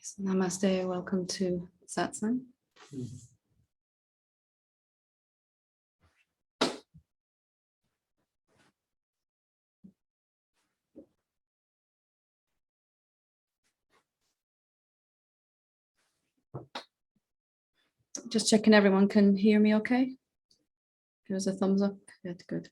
So namaste, welcome to Satsang. Just checking everyone can hear me okay. Give us a thumbs up. Good, good.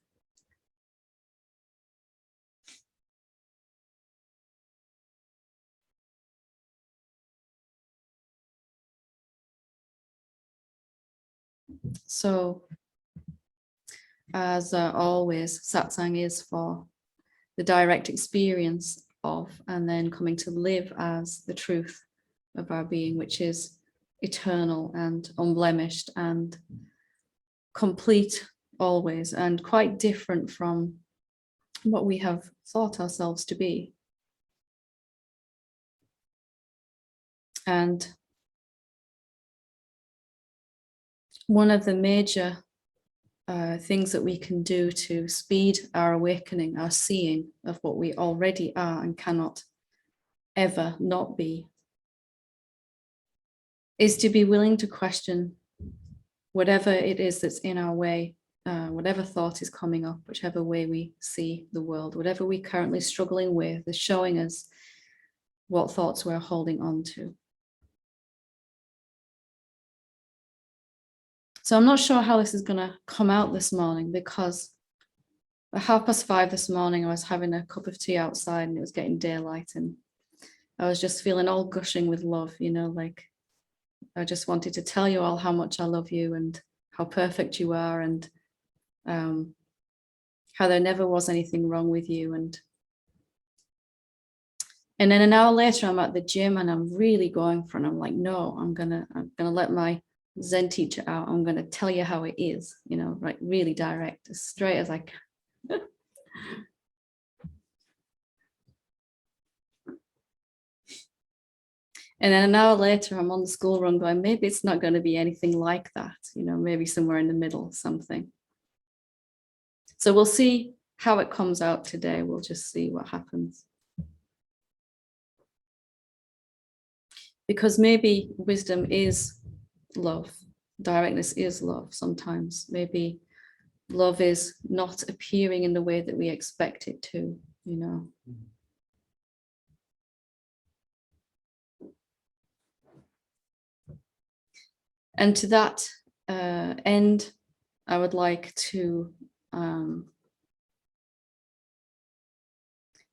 So, as always, Satsang is for the direct experience of and then coming to live as the truth of our being, which is eternal and unblemished and complete always, and quite different from what we have thought ourselves to be. And one of the major things that we can do to speed our awakening, our seeing of what we already are and cannot ever not be, is to be willing to question whatever it is that's in our way, whatever thought is coming up, whichever way we see the world, whatever we're currently struggling with is showing us what thoughts we're holding on to. So I'm not sure how this is going to come out this morning, because at 5:30 this morning, I was having a cup of tea outside and it was getting daylight, and I was just feeling all gushing with love, you know, like I just wanted to tell you all how much I love you and how perfect you are, and how there never was anything wrong with you. And then an hour later, I'm at the gym and I'm really going for it. And I'm like, no, I'm gonna let my Zen teacher out. I'm gonna tell you how it is, you know, like really direct, as straight as I can. And then an hour later, I'm on the school run going, maybe it's not going to be anything like that, you know, maybe somewhere in the middle, something. So we'll see how it comes out today. We'll just see what happens. Because maybe wisdom is love, directness is love sometimes. Maybe love is not appearing in the way that we expect it to, you know. And to that end, I would like to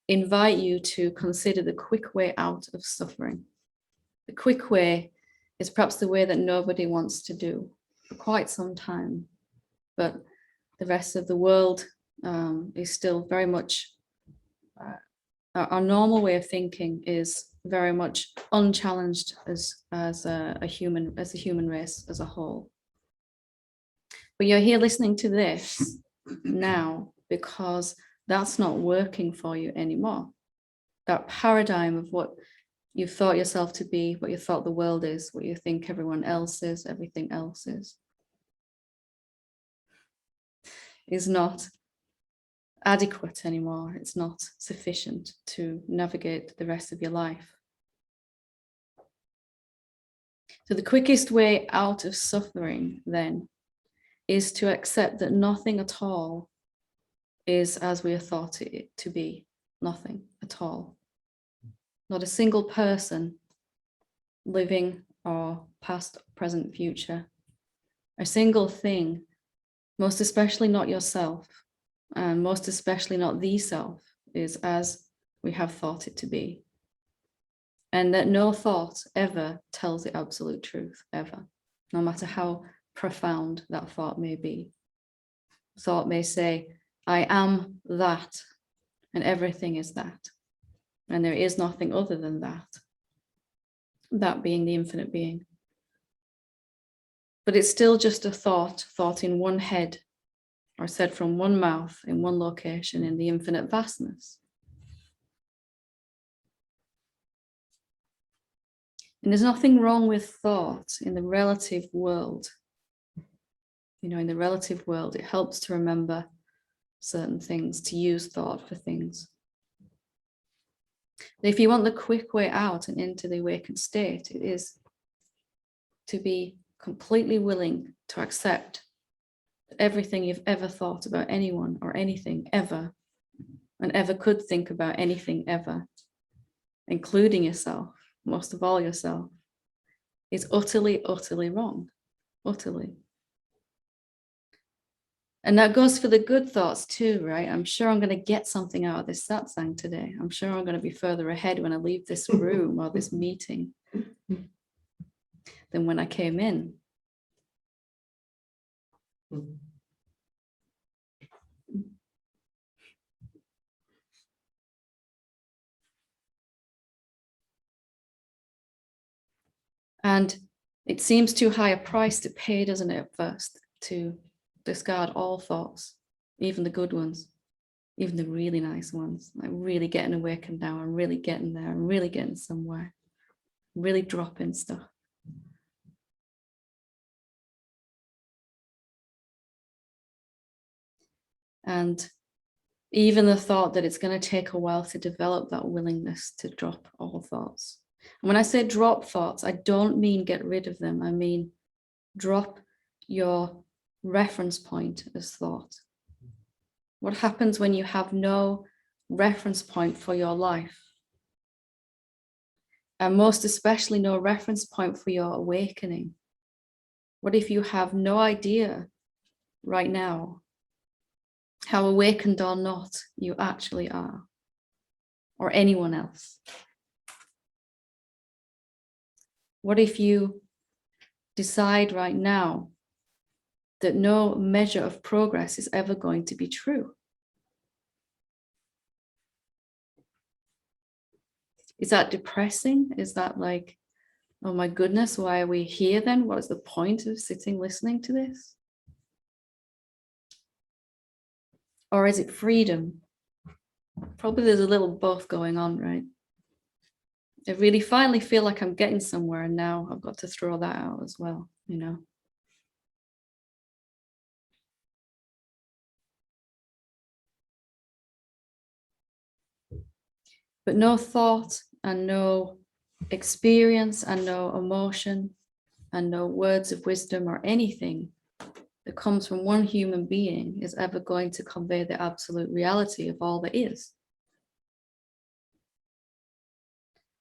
invite you to consider the quick way out of suffering. The quick way is perhaps the way that nobody wants to do for quite some time, but the rest of the world is still very much, our normal way of thinking is very much unchallenged as a human race as a whole. But you're here listening to this now because that's not working for you anymore. That paradigm of what you thought yourself to be, what you thought the world is, what you think everyone else is, everything else is not adequate anymore. It's not sufficient to navigate the rest of your life. So the quickest way out of suffering then is to accept that nothing at all is as we are thought it to be. Nothing at all. Not a single person, living or past, present, future. A single thing, most especially not yourself, and most especially not the self, is as we have thought it to be. And that no thought ever tells the absolute truth, ever, no matter how profound that thought may be. Thought may say, I am that, and everything is that. And there is nothing other than that. That being the infinite being. But it's still just a thought in one head, or said from one mouth in one location in the infinite vastness. And there's nothing wrong with thought in the relative world. You know, in the relative world, it helps to remember certain things, to use thought for things. If you want the quick way out and into the awakened state, it is to be completely willing to accept everything you've ever thought about anyone or anything ever, and ever could think about anything ever, including yourself, most of all yourself, is utterly, utterly wrong. Utterly. And that goes for the good thoughts too, right? I'm sure I'm going to get something out of this satsang today. I'm sure I'm going to be further ahead when I leave this room or this meeting than when I came in. And it seems too high a price to pay, doesn't it, at first, to discard all thoughts, even the good ones, even the really nice ones, like really getting awakened now. I'm really getting there. I'm really getting somewhere. Really dropping stuff. And even the thought that it's going to take a while to develop that willingness to drop all thoughts. And when I say drop thoughts, I don't mean get rid of them. I mean drop your reference point as thought. What happens when you have no reference point for your life? And most especially no reference point for your awakening. What if you have no idea right now how awakened or not you actually are, or anyone else? What if you decide right now that no measure of progress is ever going to be true? Is that depressing? Is that like, oh my goodness, why are we here then? What is the point of sitting listening to this? Or is it freedom? Probably there's a little both going on, right? I really finally feel like I'm getting somewhere, and now I've got to throw that out as well, you know? But no thought and no experience and no emotion and no words of wisdom or anything that comes from one human being is ever going to convey the absolute reality of all that is.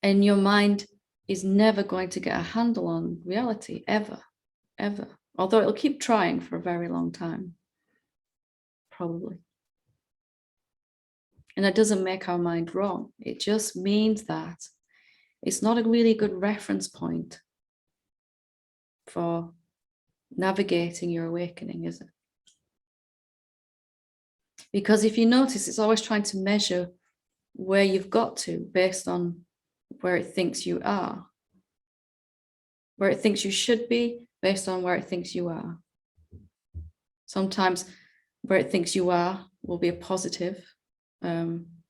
And your mind is never going to get a handle on reality, ever, ever. Although it'll keep trying for a very long time, probably. And that doesn't make our mind wrong. It just means that it's not a really good reference point for navigating your awakening, is it? Because if you notice, it's always trying to measure where you've got to based on where it thinks you are, where it thinks you should be based on where it thinks you are. Sometimes where it thinks you are will be a positive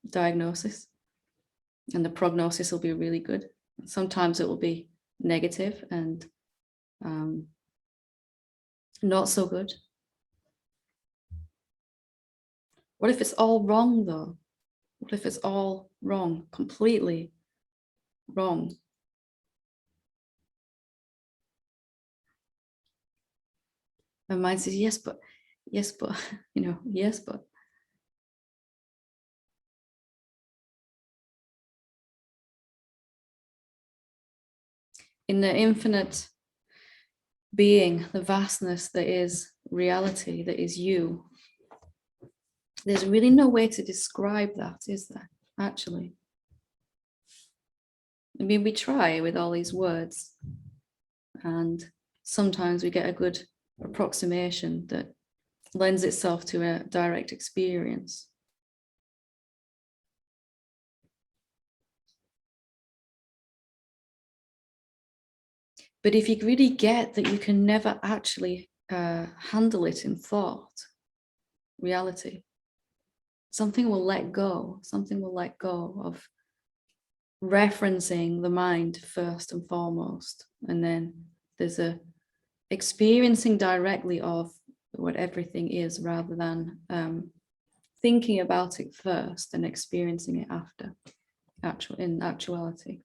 diagnosis, and the prognosis will be really good. Sometimes it will be negative and not so good. What if it's all wrong though? What if it's all wrong, completely wrong? My mind says, yes, but, you know, yes, but. In the infinite being, the vastness that is reality, that is you, there's really no way to describe that, is there, actually? I mean, we try with all these words, and sometimes we get a good approximation that lends itself to a direct experience. But if you really get that you can never actually handle it in thought, reality, something will let go. Something will let go of referencing the mind first and foremost. And then there's a experiencing directly of what everything is rather than thinking about it first and experiencing it after. in actuality.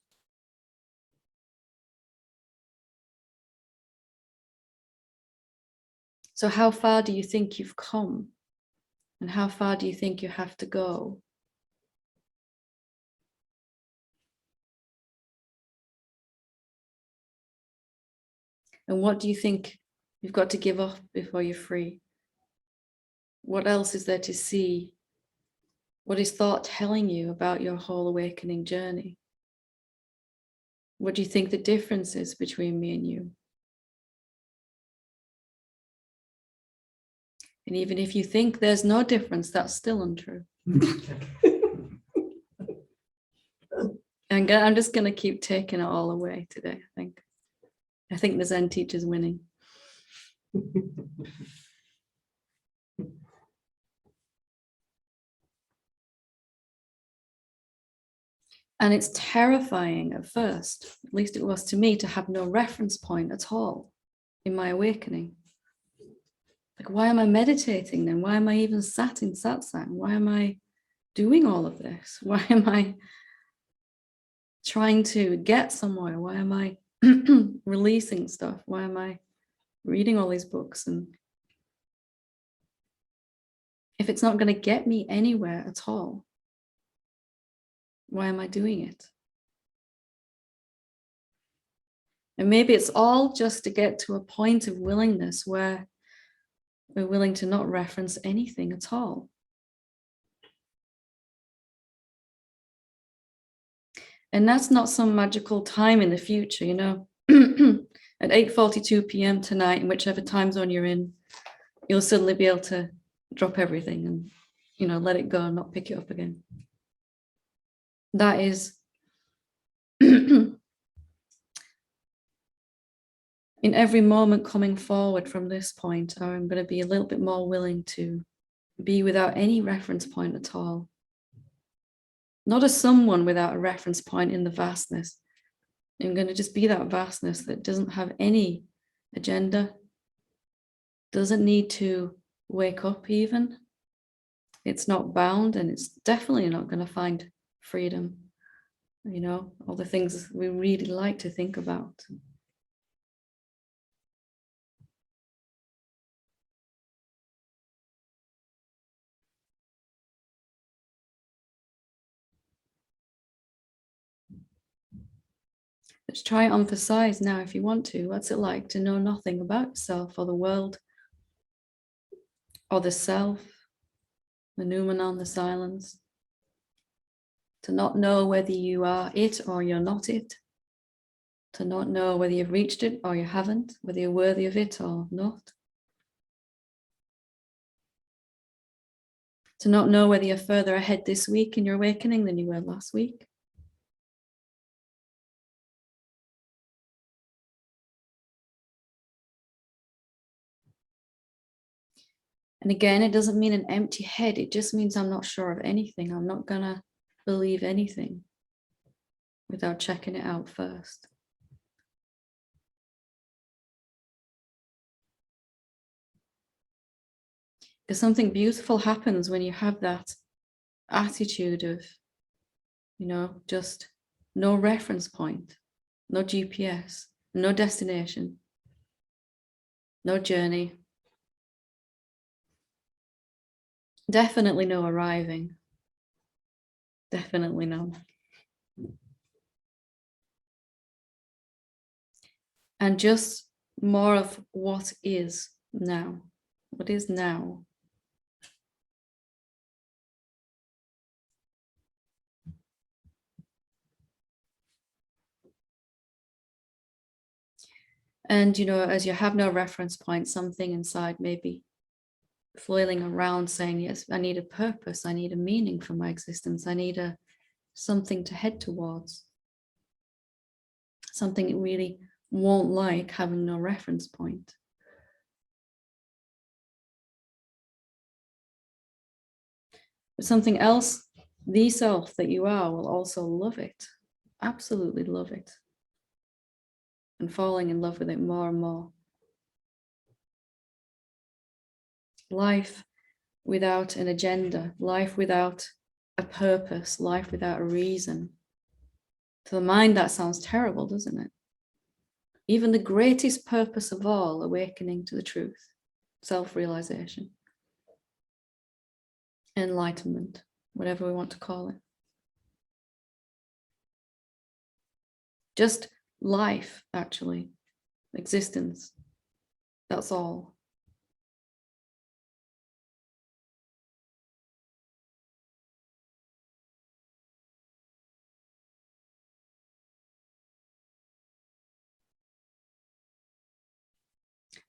So how far do you think you've come? And how far do you think you have to go? And what do you think you've got to give up before you're free? What else is there to see? What is thought telling you about your whole awakening journey? What do you think the difference is between me and you? And even if you think there's no difference, that's still untrue. And I'm just going to keep taking it all away today, I think. I think the Zen teacher's winning. And it's terrifying at first, at least it was to me, to have no reference point at all in my awakening. Like, why am I meditating then? Why am I even sat in Satsang? Why am I doing all of this? Why am I trying to get somewhere? Why am I releasing stuff? Why am I reading all these books? And if it's not going to get me anywhere at all, why am I doing it? And maybe it's all just to get to a point of willingness where we're willing to not reference anything at all. And that's not some magical time in the future, you know. At 8:42 p.m. tonight, in whichever time zone you're in, you'll suddenly be able to drop everything and, you know, let it go and not pick it up again. That is in every moment coming forward from this point, I'm going to be a little bit more willing to be without any reference point at all. Not as someone without a reference point in the vastness. I'm going to just be that vastness that doesn't have any agenda, doesn't need to wake up even. It's not bound, and it's definitely not going to find freedom. You know, all the things we really like to think about. Let's try and emphasize now, if you want to, what's it like to know nothing about yourself or the world or the self, the noumenon, the silence. To not know whether you are it or you're not it. To not know whether you've reached it or you haven't, whether you're worthy of it or not. To not know whether you're further ahead this week in your awakening than you were last week. And again, it doesn't mean an empty head. It just means I'm not sure of anything. I'm not going to believe anything without checking it out first. Because something beautiful happens when you have that attitude of, you know, just no reference point, no GPS, no destination, no journey. Definitely no arriving. Definitely no. And just more of what is now. What is now? And, you know, as you have no reference point, something inside maybe flailing around saying, yes, I need a purpose. I need a meaning for my existence. I need something to head towards. Something it really won't like having no reference point. But something else, the self that you are, will also love it. Absolutely love it. And falling in love with it more and more. Life without an agenda, life without a purpose, life without a reason To the mind, that sounds terrible, doesn't it? Even the greatest purpose of all, awakening to the truth, self-realization, enlightenment, whatever we want to call it. Just life, actually, existence. That's all.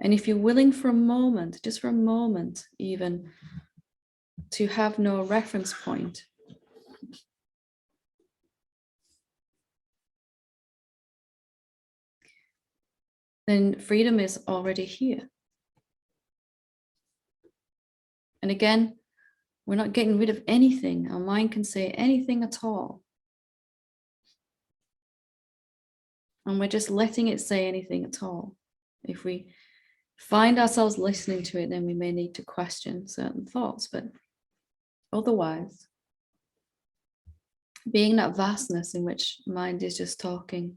And if you're willing for a moment, just for a moment, even to have no reference point, then freedom is already here. And again, we're not getting rid of anything. Our mind can say anything at all. And we're just letting it say anything at all. If we find ourselves listening to it, then we may need to question certain thoughts. But otherwise, being that vastness in which mind is just talking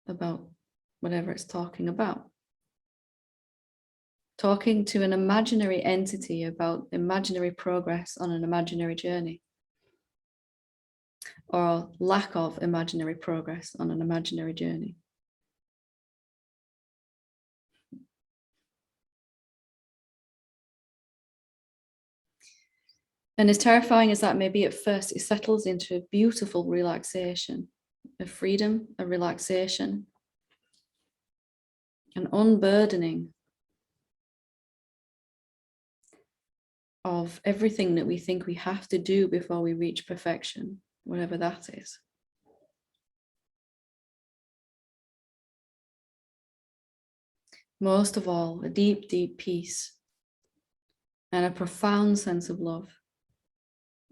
about whatever it's talking about. Talking to an imaginary entity about imaginary progress on an imaginary journey, or lack of imaginary progress on an imaginary journey. And as terrifying as that may be at first, it settles into a beautiful relaxation, a freedom, a relaxation, an unburdening of everything that we think we have to do before we reach perfection, whatever that is. Most of all, a deep, deep peace and a profound sense of love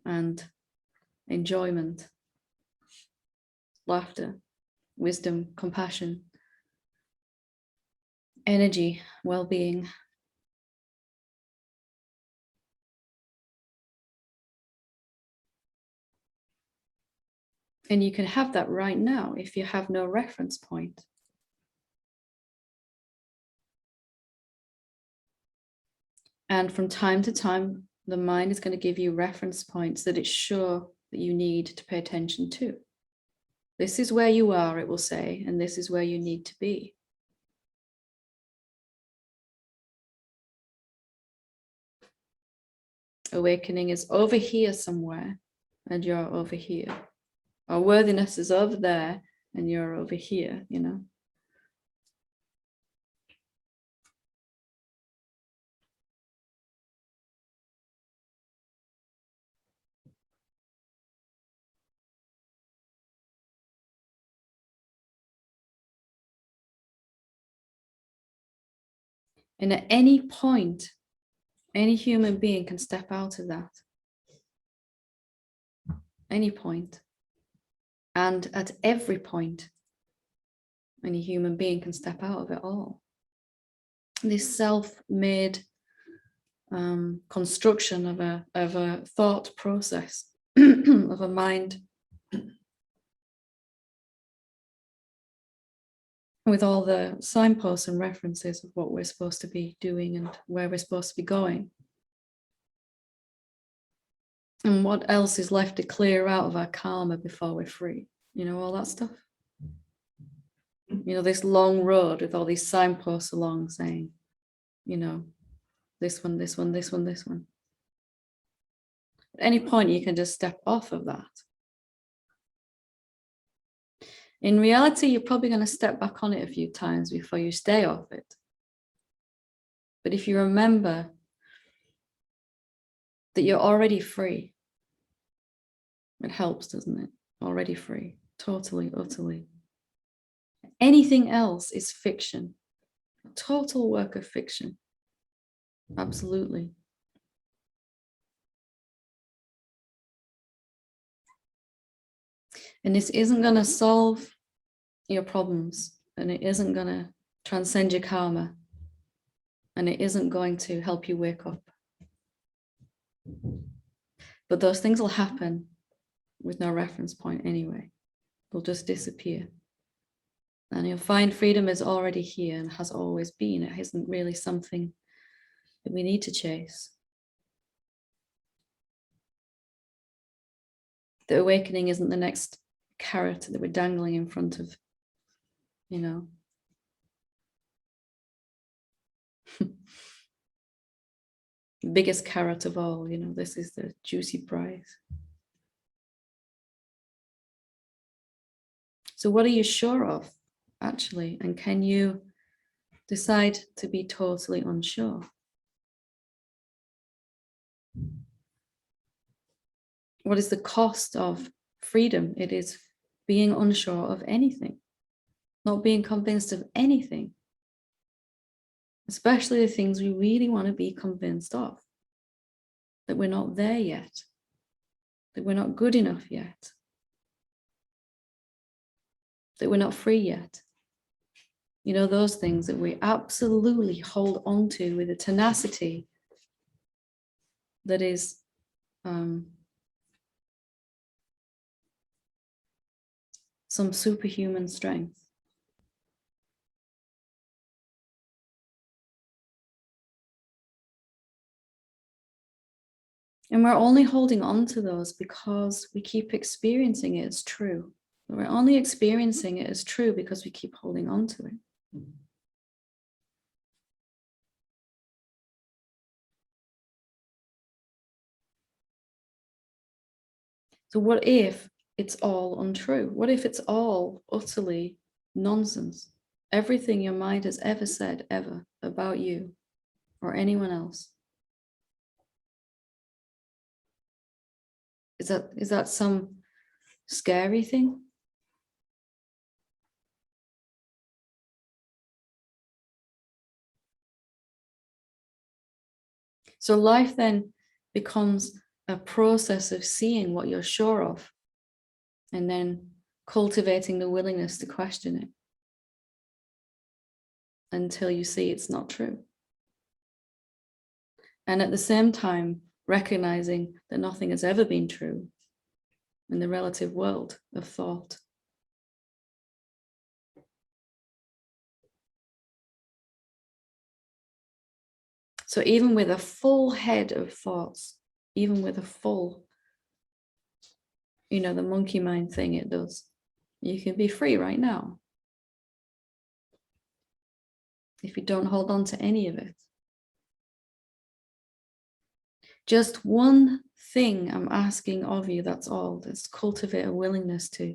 and enjoyment, laughter, wisdom, compassion, energy, well-being. And you can have that right now if you have no reference point. And from time to time, the mind is going to give you reference points that it's sure that you need to pay attention to. This is where you are, it will say, and this is where you need to be. Awakening is over here somewhere, and you're over here. Our worthiness is over there, and you're over here, you know. And at any point, any human being can step out of that. Any point. And at every point, any human being can step out of it all. This self-made construction of a thought process, of a mind, with all the signposts and references of what we're supposed to be doing and where we're supposed to be going. And what else is left to clear out of our karma before we're free? You know, all that stuff. You know, this long road with all these signposts along saying, you know, this one, this one, this one, this one. At any point, you can just step off of that. In reality, you're probably going to step back on it a few times before you stay off it. But if you remember that you're already free, it helps, doesn't it? Already free, totally, utterly. Anything else is fiction, a total work of fiction. Absolutely. And this isn't going to solve your problems, and it isn't going to transcend your karma, and it isn't going to help you wake up. But those things will happen with no reference point anyway. They'll just disappear. And you'll find freedom is already here and has always been. It isn't really something that we need to chase. The awakening isn't the next carrot that we're dangling in front of, the biggest carrot of all, this is the juicy prize. So what are you sure of, actually? And can you decide to be totally unsure? What is the cost of freedom? It is being unsure of anything, not being convinced of anything, especially the things we really want to be convinced of, that we're not there yet, that we're not good enough yet, that we're not free yet. Those things that we absolutely hold on to with a tenacity that is some superhuman strength. And we're only holding on to those because we keep experiencing it as true. We're only experiencing it as true because we keep holding on to it. So what if it's all untrue? What if it's all utterly nonsense? Everything your mind has ever said, ever, about you or anyone else. Is that some scary thing? So life then becomes a process of seeing what you're sure of and then cultivating the willingness to question it until you see it's not true. And at the same time, recognizing that nothing has ever been true in the relative world of thought. So even with a full head of thoughts, even with a full, the monkey mind thing it does, you can be free right now. If you don't hold on to any of it. Just one thing I'm asking of you, that's all. Let's cultivate a willingness to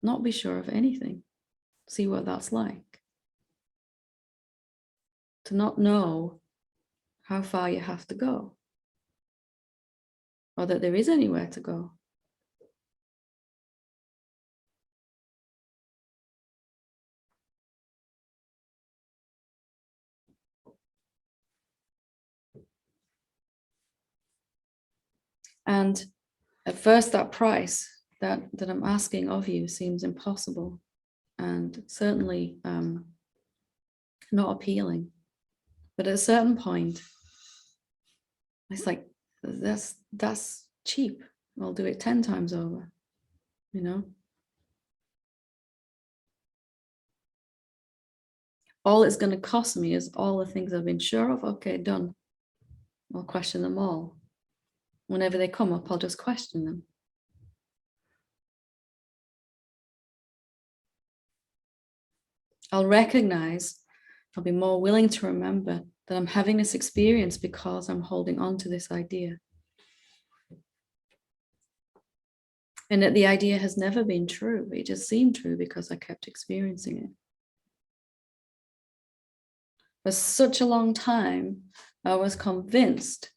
not be sure of anything. See what that's like. To not know how far you have to go. Or that there is anywhere to go. And at first that price that I'm asking of you seems impossible and certainly not appealing. But at a certain point, it's like, that's cheap. I'll do it 10 times over, All it's going to cost me is all the things I've been sure of. Okay, done. I'll question them all. Whenever they come up, I'll just question them. I'll recognize, I'll be more willing to remember that I'm having this experience because I'm holding on to this idea. And that the idea has never been true. It just seemed true because I kept experiencing it. For such a long time, I was convinced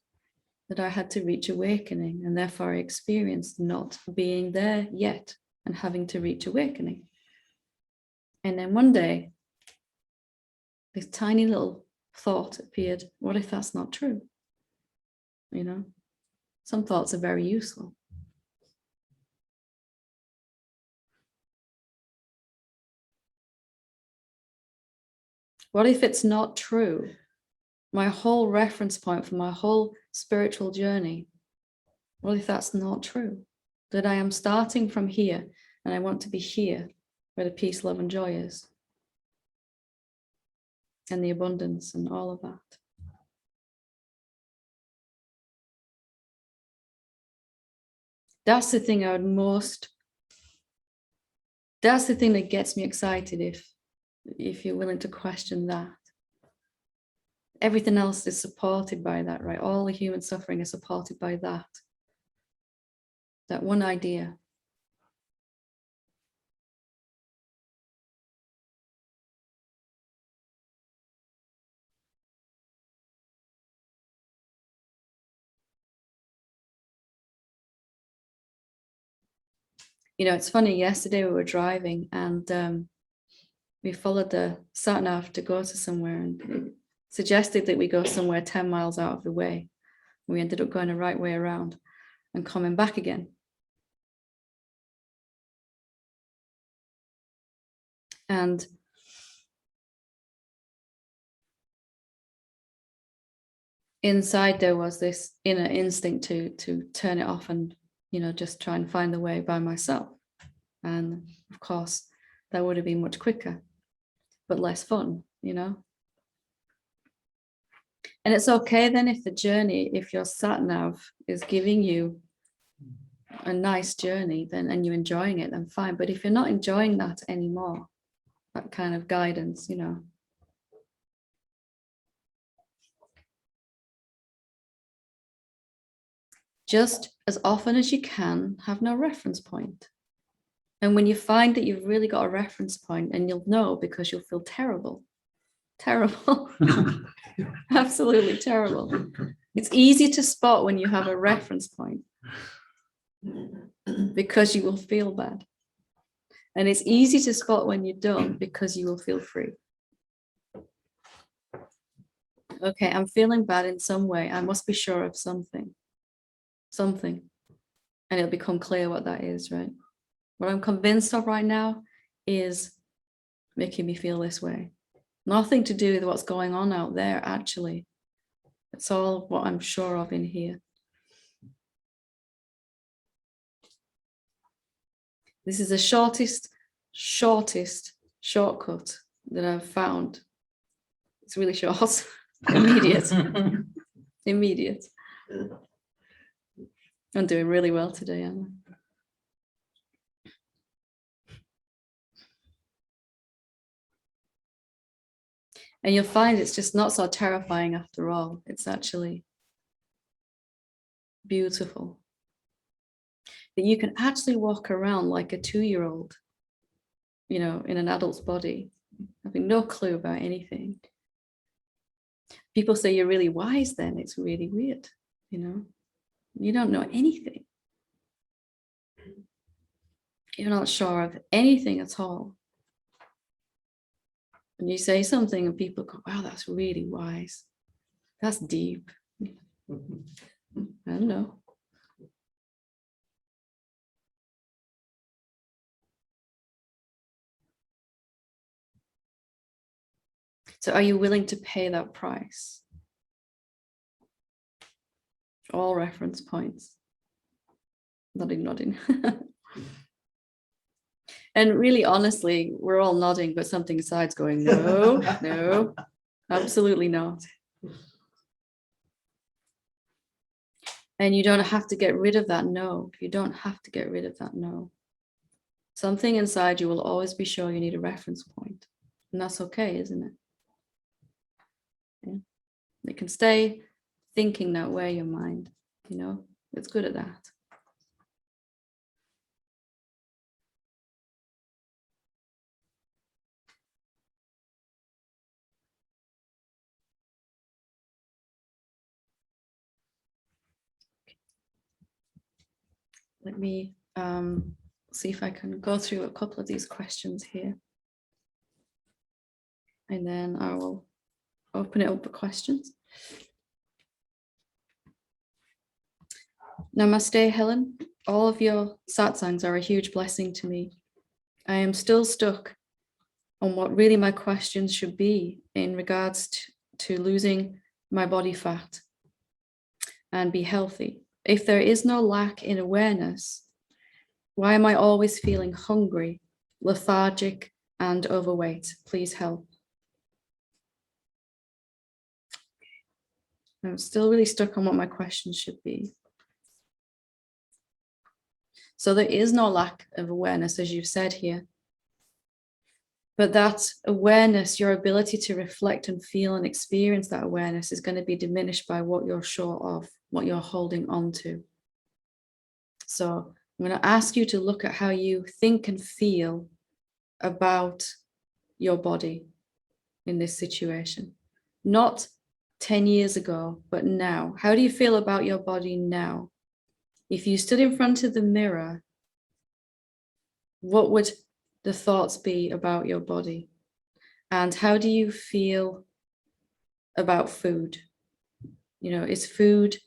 that I had to reach awakening, and therefore I experienced not being there yet and having to reach awakening. And then one day, this tiny little thought appeared, what if that's not true? Some thoughts are very useful. What if it's not true? My whole reference point for my whole spiritual journey, what if that's not true? That I am starting from here And I want to be here where the peace, love, and joy is. And the abundance and all of that. That's the thing I would most, that's the thing that gets me excited if you're willing to question that. Everything else is supported by that, right? All the human suffering is supported by that. That one idea. You know, it's funny, yesterday we were driving and we followed the sat nav to go to somewhere, and it suggested that we go somewhere 10 miles out of the way. We ended up going the right way around and coming back again. And inside there was this inner instinct to turn it off and, you know, just try and find the way by myself. And of course, that would have been much quicker, but less fun, you know. And it's okay then if the journey, if your sat nav is giving you a nice journey, then and you're enjoying it, then fine. But if you're not enjoying that anymore, that kind of guidance, you know, just as often as you can, have no reference point. And when you find that you've really got a reference point, and you'll know because you'll feel terrible, absolutely terrible. It's easy to spot when you have a reference point because you will feel bad. And it's easy to spot when you don't because you will feel free. Okay, I'm feeling bad in some way. I must be sure of something. And it'll become clear what that is, right? What I'm convinced of right now is making me feel this way. Nothing to do with what's going on out there, actually. It's all what I'm sure of in here. This is the shortest shortcut that I've found. It's really short, immediate. I'm doing really well today, aren't I? And you'll find it's just not so terrifying after all. It's actually beautiful. That you can actually walk around like a 2-year-old, you know, in an adult's body, having no clue about anything. People say you're really wise then. It's really weird, you know. You don't know anything. You're not sure of anything at all. And you say something and people go, wow, that's really wise. That's deep. I don't know. So are you willing to pay that price? All reference points. Nodding. And really, honestly, we're all nodding, but something inside's going, no, absolutely not. And you don't have to get rid of that no. You don't have to get rid of that no. Something inside you will always be sure you need a reference point. And that's okay, isn't it? Yeah. It can stay thinking that way, your mind, you know, it's good at that. Let me see if I can go through a couple of these questions here. And then I will open it up for questions. Namaste, Helen. All of your satsangs are a huge blessing to me. I am still stuck on what really my questions should be in regards to losing my body fat and be healthy. If there is no lack in awareness, Why am I always feeling hungry, lethargic, and overweight? Please help. I'm still really stuck on what my questions should be. So there is no lack of awareness, as you've said here. But that awareness, your ability to reflect and feel and experience that awareness, is going to be diminished by what you're sure of, what you're holding on to. So I'm going to ask you to look at how you think and feel about your body in this situation. Not 10 years ago, but now. How do you feel about your body now? If you stood in front of the mirror, what would the thoughts be about your body? And how do you feel about food? You know, is food,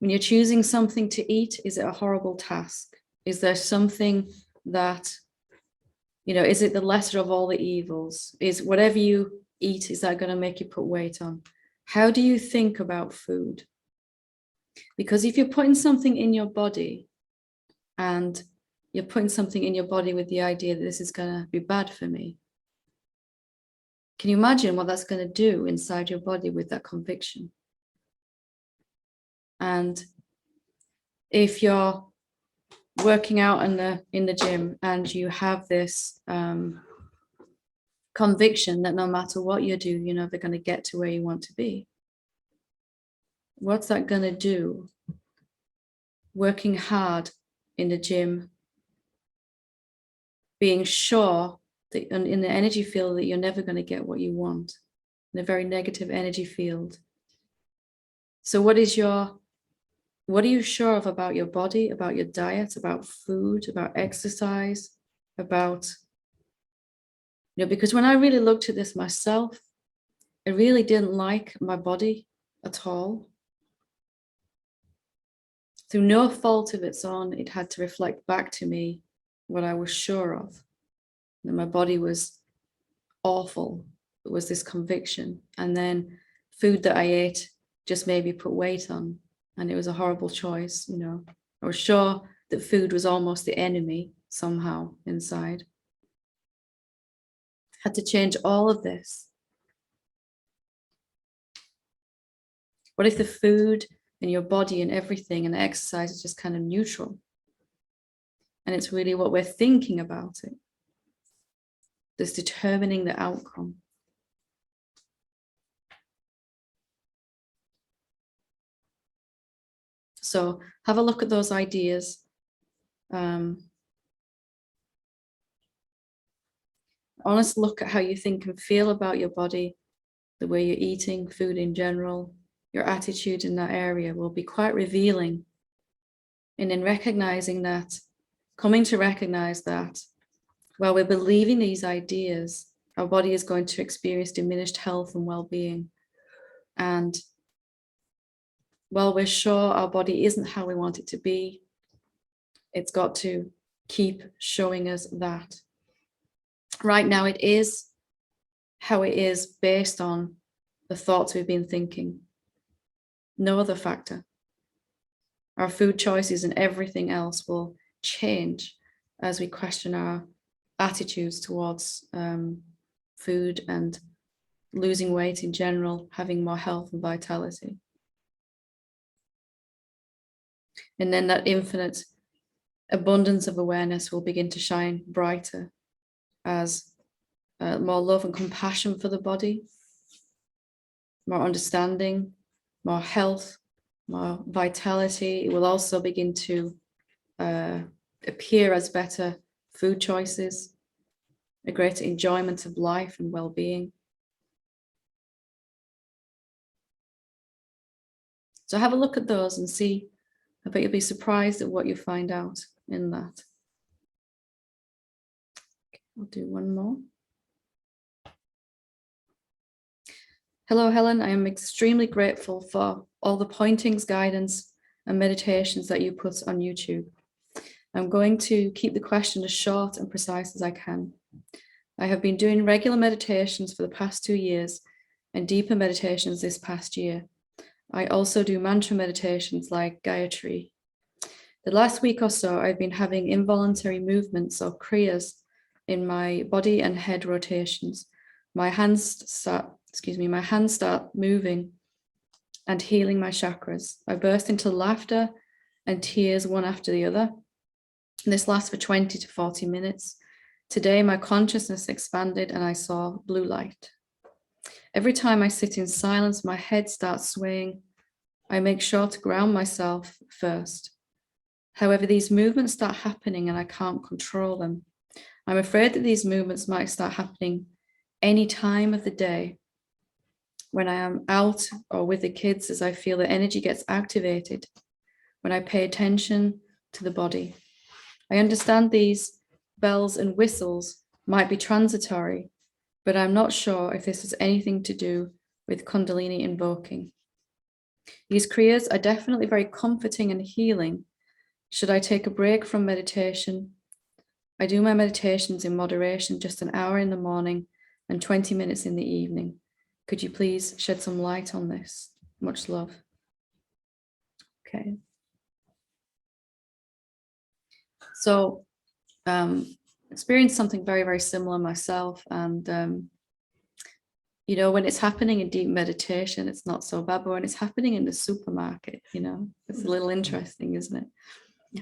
when you're choosing something to eat, is it a horrible task? Is there something that, you know, is it the lesser of all the evils? Is whatever you eat, is that going to make you put weight on? How do you think about food? Because if you're putting something in your body and you're putting something in your body with the idea that this is going to be bad for me, can you imagine what that's going to do inside your body with that conviction? And if you're working out in the gym and you have this conviction that no matter what you do, you're never going to get to where you want to be, what's that going to do? Working hard in the gym, being sure that in the energy field that you're never going to get what you want, in a very negative energy field. So what are you sure of about your body, about your diet, about food, about exercise, about, you know, because when I really looked at this myself, I really didn't like my body at all. Through no fault of its own, it had to reflect back to me what I was sure of, that my body was awful. It was this conviction. And then food that I ate just made me put weight on. And it was a horrible choice, you know. I was sure that food was almost the enemy somehow inside. Had to change all of this. What if the food and your body and everything and exercise is just kind of neutral? And it's really what we're thinking about it that's determining the outcome. So have a look at those ideas. Honest look at how you think and feel about your body, the way you're eating, food in general, your attitude in that area will be quite revealing. And in recognizing that, coming to recognize that while we're believing these ideas, our body is going to experience diminished health and well-being. And while we're sure our body isn't how we want it to be, it's got to keep showing us that. Right now, it is how it is based on the thoughts we've been thinking. No other factor. Our food choices and everything else will change as we question our attitudes towards food and losing weight in general, having more health and vitality. And then that infinite abundance of awareness will begin to shine brighter as more love and compassion for the body, more understanding, more health, more vitality. It will also begin to appear as better food choices, a greater enjoyment of life and well-being. So have a look at those and see. I bet you'll be surprised at what you find out in that. Okay, I'll do one more. Hello, Helen. I am extremely grateful for all the pointings, guidance, and meditations that you put on YouTube. I'm going to keep the question as short and precise as I can. I have been doing regular meditations for the past 2 years and deeper meditations this past year. I also do mantra meditations like Gayatri. The last week or so, I've been having involuntary movements or kriyas in my body and head rotations. My hands start moving and healing my chakras. I burst into laughter and tears one after the other. And this lasts for 20 to 40 minutes. Today, my consciousness expanded and I saw blue light. Every time I sit in silence, my head starts swaying. I make sure to ground myself first. However, these movements start happening and I can't control them. I'm afraid that these movements might start happening any time of the day when I am out or with the kids, as I feel the energy gets activated when I pay attention to the body. I understand these bells and whistles might be transitory, but I'm not sure if this has anything to do with Kundalini invoking. These kriyas are definitely very comforting and healing. Should I take a break from meditation? I do my meditations in moderation, just an hour in the morning and 20 minutes in the evening. Could you please shed some light on this? Much love. Okay. So, experienced something very, very similar myself. And, you know, when it's happening in deep meditation, it's not so bad. But when it's happening in the supermarket, you know, it's a little interesting, isn't it?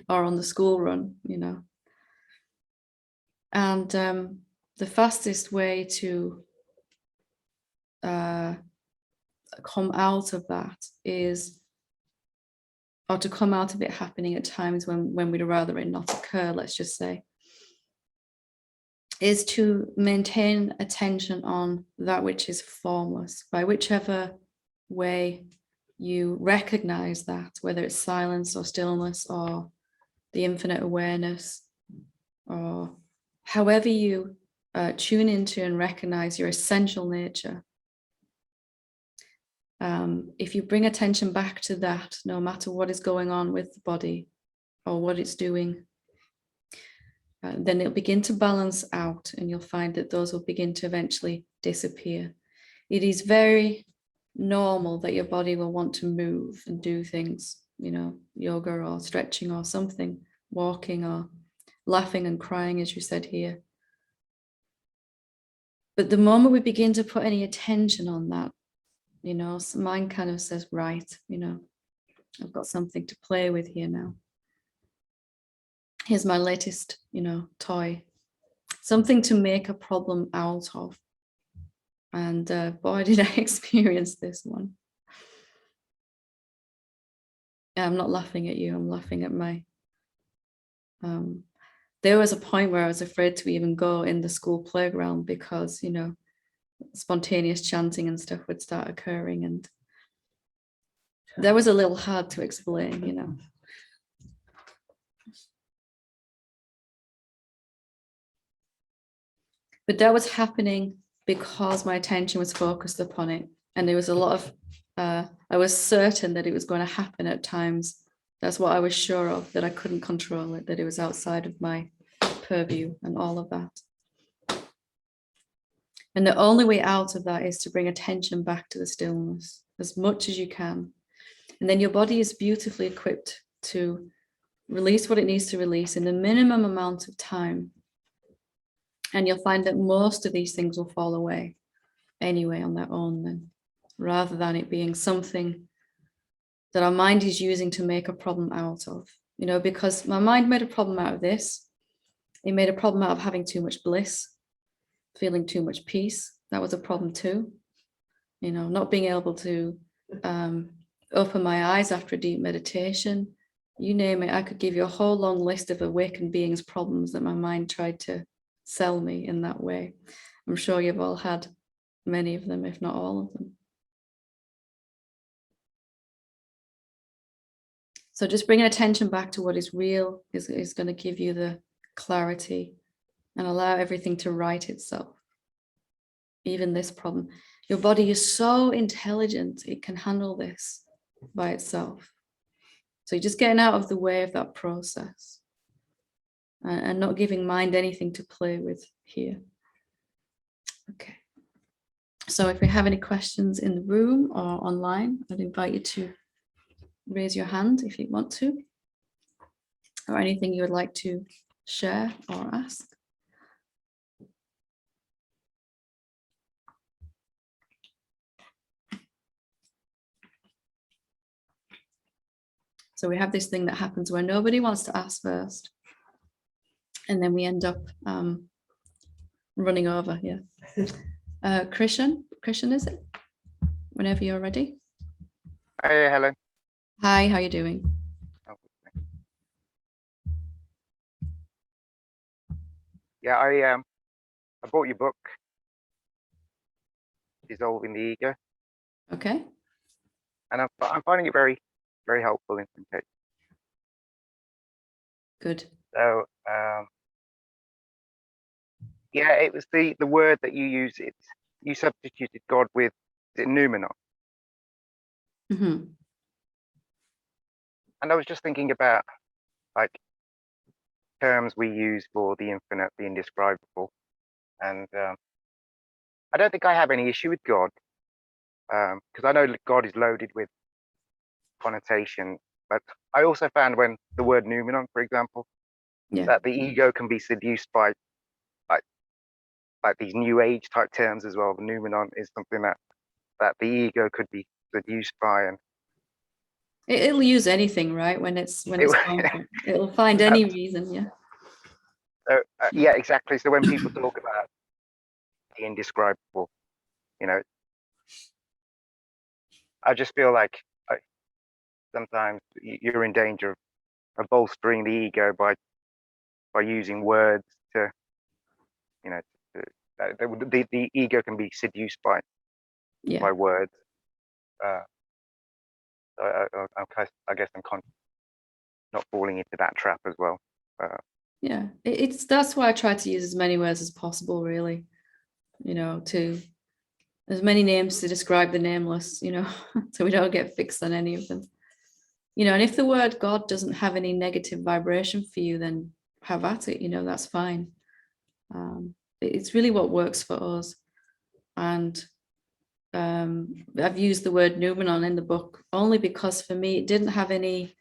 Or on the school run, you know. And the fastest way to come out of that is, or to come out of it happening at times when we'd rather it not occur, let's just say, is to maintain attention on that which is formless, by whichever way you recognize that, whether it's silence or stillness or the infinite awareness, or however you tune into and recognize your essential nature. If you bring attention back to that, no matter what is going on with the body or what it's doing, then it'll begin to balance out and you'll find that those will begin to eventually disappear. It is very normal that your body will want to move and do things, you know, yoga or stretching or something, walking or laughing and crying, as you said here. But the moment we begin to put any attention on that, you know, so mind kind of says, right, you know, I've got something to play with here now. Here's my latest, you know, toy, something to make a problem out of. And boy, did I experience this one. Yeah, I'm not laughing at you, I'm laughing at my, there was a point where I was afraid to even go in the school playground because, you know, spontaneous chanting and stuff would start occurring. And that was a little hard to explain, you know. But that was happening because my attention was focused upon it. And there was a lot of, I was certain that it was going to happen at times. That's what I was sure of, that I couldn't control it, that it was outside of my purview and all of that. And the only way out of that is to bring attention back to the stillness as much as you can. And then your body is beautifully equipped to release what it needs to release in the minimum amount of time. And you'll find that most of these things will fall away anyway on their own then, rather than it being something that our mind is using to make a problem out of. You know, because my mind made a problem out of this. It made a problem out of having too much bliss, feeling too much peace. That was a problem too. You know, not being able to open my eyes after a deep meditation. You name it, I could give you a whole long list of awakened beings' problems that my mind tried to sell me in that way. I'm sure you've all had many of them, if not all of them. So just bringing attention back to what is real is going to give you the clarity and allow everything to right itself. Even this problem. Your body is so intelligent, it can handle this by itself. So you're just getting out of the way of that process and not giving mind anything to play with here. Okay. So if we have any questions in the room or online, I'd invite you to raise your hand if you want to. or anything you would like to share or ask? So we have this thing that happens where nobody wants to ask first, and then we end up running over. Yeah. Christian, is it? Whenever you're ready. Hey, Helen. Hi, how are you doing? Yeah, I bought your book, Dissolving the Ego. Okay. And I'm finding it very, very helpful in some cases. Good. So, yeah, it was the word that you use. You substituted God with, is it noumenon? Mm-hmm. And I was just thinking about like terms we use for the infinite, the indescribable. And I don't think I have any issue with God, because I know that God is loaded with connotation. But I also found when the word noumenon, for example, Yeah. that the ego can be seduced by like these new age type terms as well. The noumenon is something that the ego could be seduced by, and It'll use anything, right? When it's harmful, it'll find any reason. Yeah. So, yeah, exactly. So when people talk about the indescribable, you know, I just feel like sometimes you're in danger of bolstering the ego by using words to, you know, the ego can be seduced by words. I guess I'm not falling into that trap as well. Yeah, that's why I try to use as many words as possible, really. You know, to as many names to describe the nameless, you know, so we don't get fixed on any of them. You know, and if the word God doesn't have any negative vibration for you, then have at it, you know, that's fine. It's really what works for us. And I've used the word noumenon in the book only because for me, it didn't have any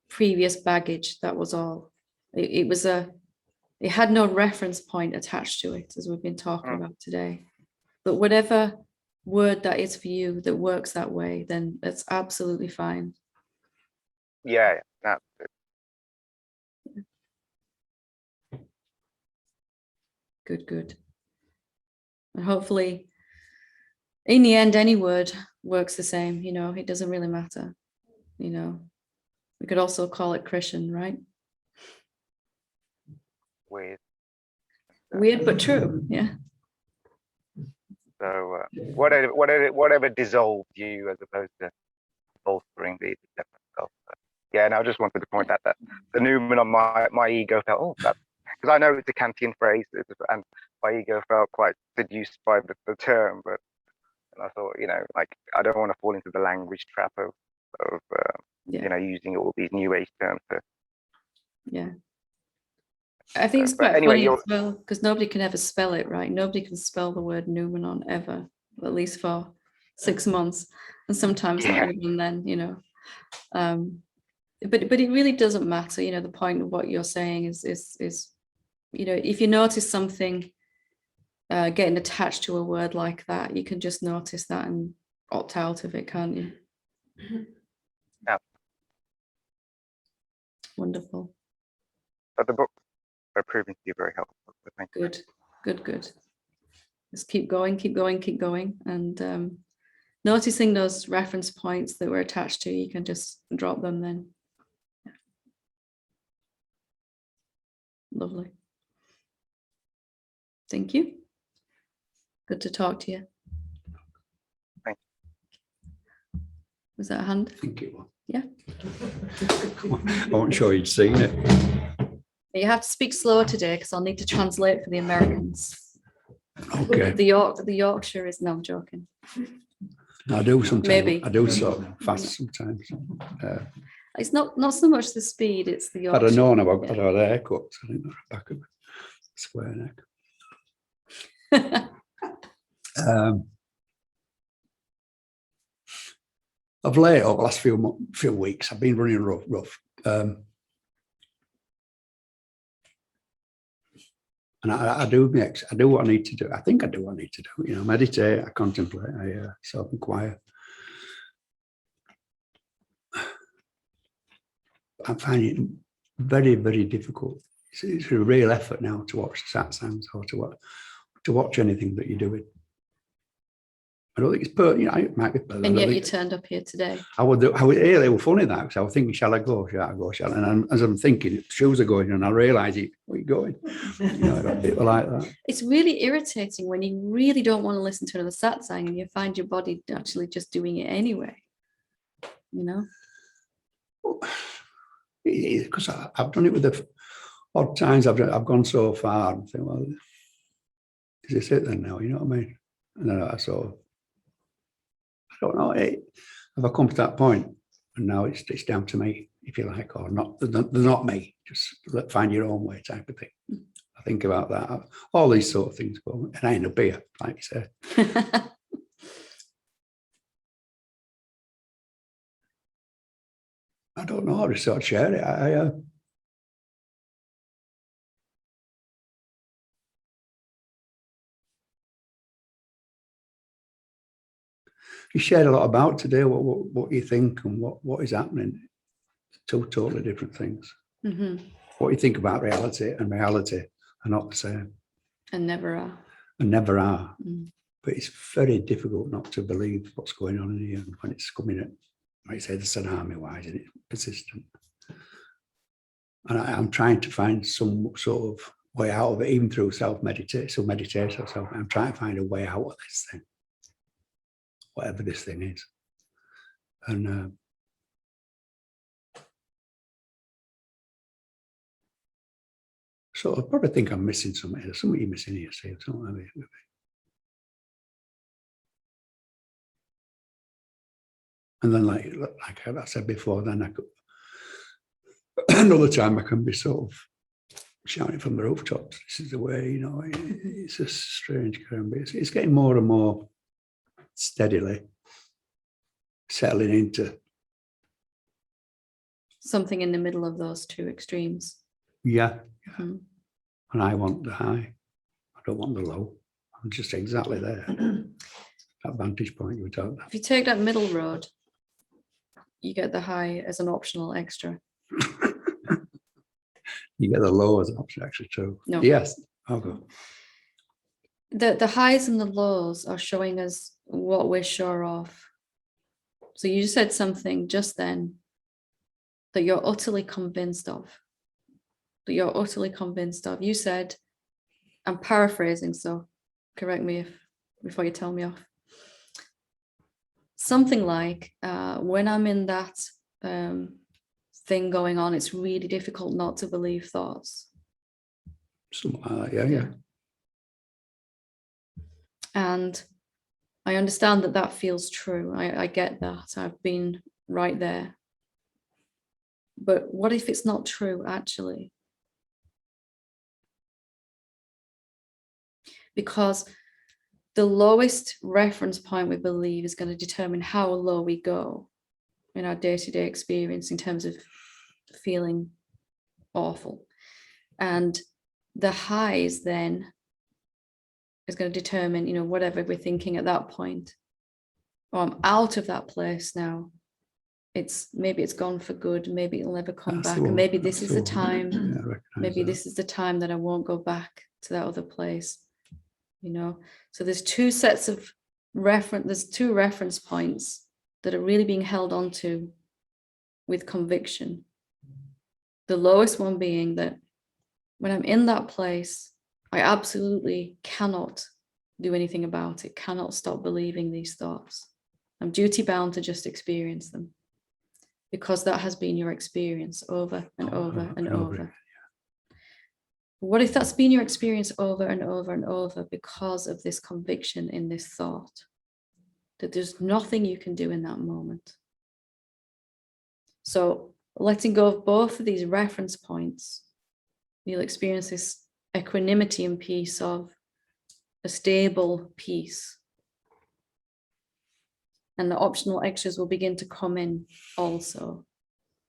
previous baggage. That was all. It had no reference point attached to it, as we've been talking about today. But whatever word that is for you that works that way, then that's absolutely fine. Yeah, that's it. Good. And hopefully, in the end, any word works the same. You know, it doesn't really matter. You know, we could also call it Christian, right? Weird but true. Yeah. So whatever dissolved you as opposed to bolstering the separate self. Yeah, and I just wanted to point out that the noumenon, my ego felt, oh, that, because I know it's a Kantian phrase, and my ego felt quite seduced by the term, but and I thought, you know, like I don't want to fall into the language trap of you know, using all these new age terms. Yeah. I think it's quite funny as well, because nobody can ever spell it, right? Nobody can spell the word noumenon ever, at least for 6 months, and sometimes not even then, you know. But it really doesn't matter, you know. The point of what you're saying is you know, if you notice something getting attached to a word like that, you can just notice that and opt out of it, can't you? Yeah. Wonderful. But the book are proving to be very helpful. Thank you. Good. Just keep going, and noticing those reference points that were attached to, you can just drop them then. Yeah. Lovely. Thank you. Good to talk to you. Thank you. Was that a hand? I think it was. Yeah. I wasn't sure you'd seen it. You have to speak slower today because I'll need to translate for the Americans. Okay. The Yorkshire is, no, I'm joking. I do sometimes. Maybe. I do so fast sometimes. It's not so much the speed, it's the Yorkshire. I don't know, I've had a haircut. I think the back of a square neck. Of late, over the last few weeks, I've been running rough. And I do what I need to do. I think I do what I need to do. Meditate, I contemplate, I self-inquire. I find it very, very difficult. It's a real effort now to watch satsangs or to watch anything that you're doing. I don't think it's it might be perfect. And yet you turned up here today. It was funny that, because I was thinking, shall I go? And as I'm thinking, shoes are going, and I realise it. Where are you going? I got people like that. It's really irritating when you really don't want to listen to another satsang and you find your body actually just doing it anyway. Because I've done it with the odd times I've gone so far and think, well, is this it then now? You know what I mean? And then I don't know. Have I come to that point? And now it's down to me, if you like, or not. They're not me. Just find your own way, type of thing. I think about that. All these sort of things go, and I end up here, like you said. I don't know. I just sort of share it. You shared a lot about today, what you think and what is happening. Two totally different things. Mm-hmm. What you think about reality and reality are not the same. And never are. And never are. Mm. But it's very difficult not to believe what's going on in here, and when it's coming at, like you say, the tsunami-wise, and it's persistent. And I'm trying to find some sort of way out of it, even through meditation. I'm trying to find a way out of this thing, whatever this thing is. And so I probably think I'm missing something. There's something you're missing here, Steve. And then, like I said before, then I could, another time I can be sort of shouting from the rooftops. This is the way, it's a strange current, but it's getting more and more steadily settling into something in the middle of those two extremes. Yeah. Mm-hmm. And I want the high. I don't want the low. I'm just exactly there. That vantage point you were talking about. If you take that middle road, you get the high as an optional extra. You get the low as an option actually too. No. Yes. I'll go. The highs and the lows are showing us what we're sure of. So you said something just then that you're utterly convinced of. You said, I'm paraphrasing, so correct me before you tell me off. Something like, when I'm in that thing going on, it's really difficult not to believe thoughts. Something like that, yeah. And I understand that feels true. I get that. I've been right there. But what if it's not true, actually? Because the lowest reference point, we believe, is going to determine how low we go in our day-to-day experience in terms of feeling awful. And the highs then is going to determine, whatever we're thinking at that point. Oh, I'm out of that place now. Maybe it's gone for good. Maybe it'll never come back. And maybe this is the time. Yeah, maybe this is the time that I won't go back to that other place. So there's two sets of there's two reference points that are really being held on to with conviction. The lowest one being that when I'm in that place, I absolutely cannot do anything about it, cannot stop believing these thoughts. I'm duty bound to just experience them, because that has been your experience over and over and over. What if that's been your experience over and over and over because of this conviction in this thought, that there's nothing you can do in that moment? So letting go of both of these reference points, you'll experience this equanimity and peace of a stable peace. And the optional extras will begin to come in also.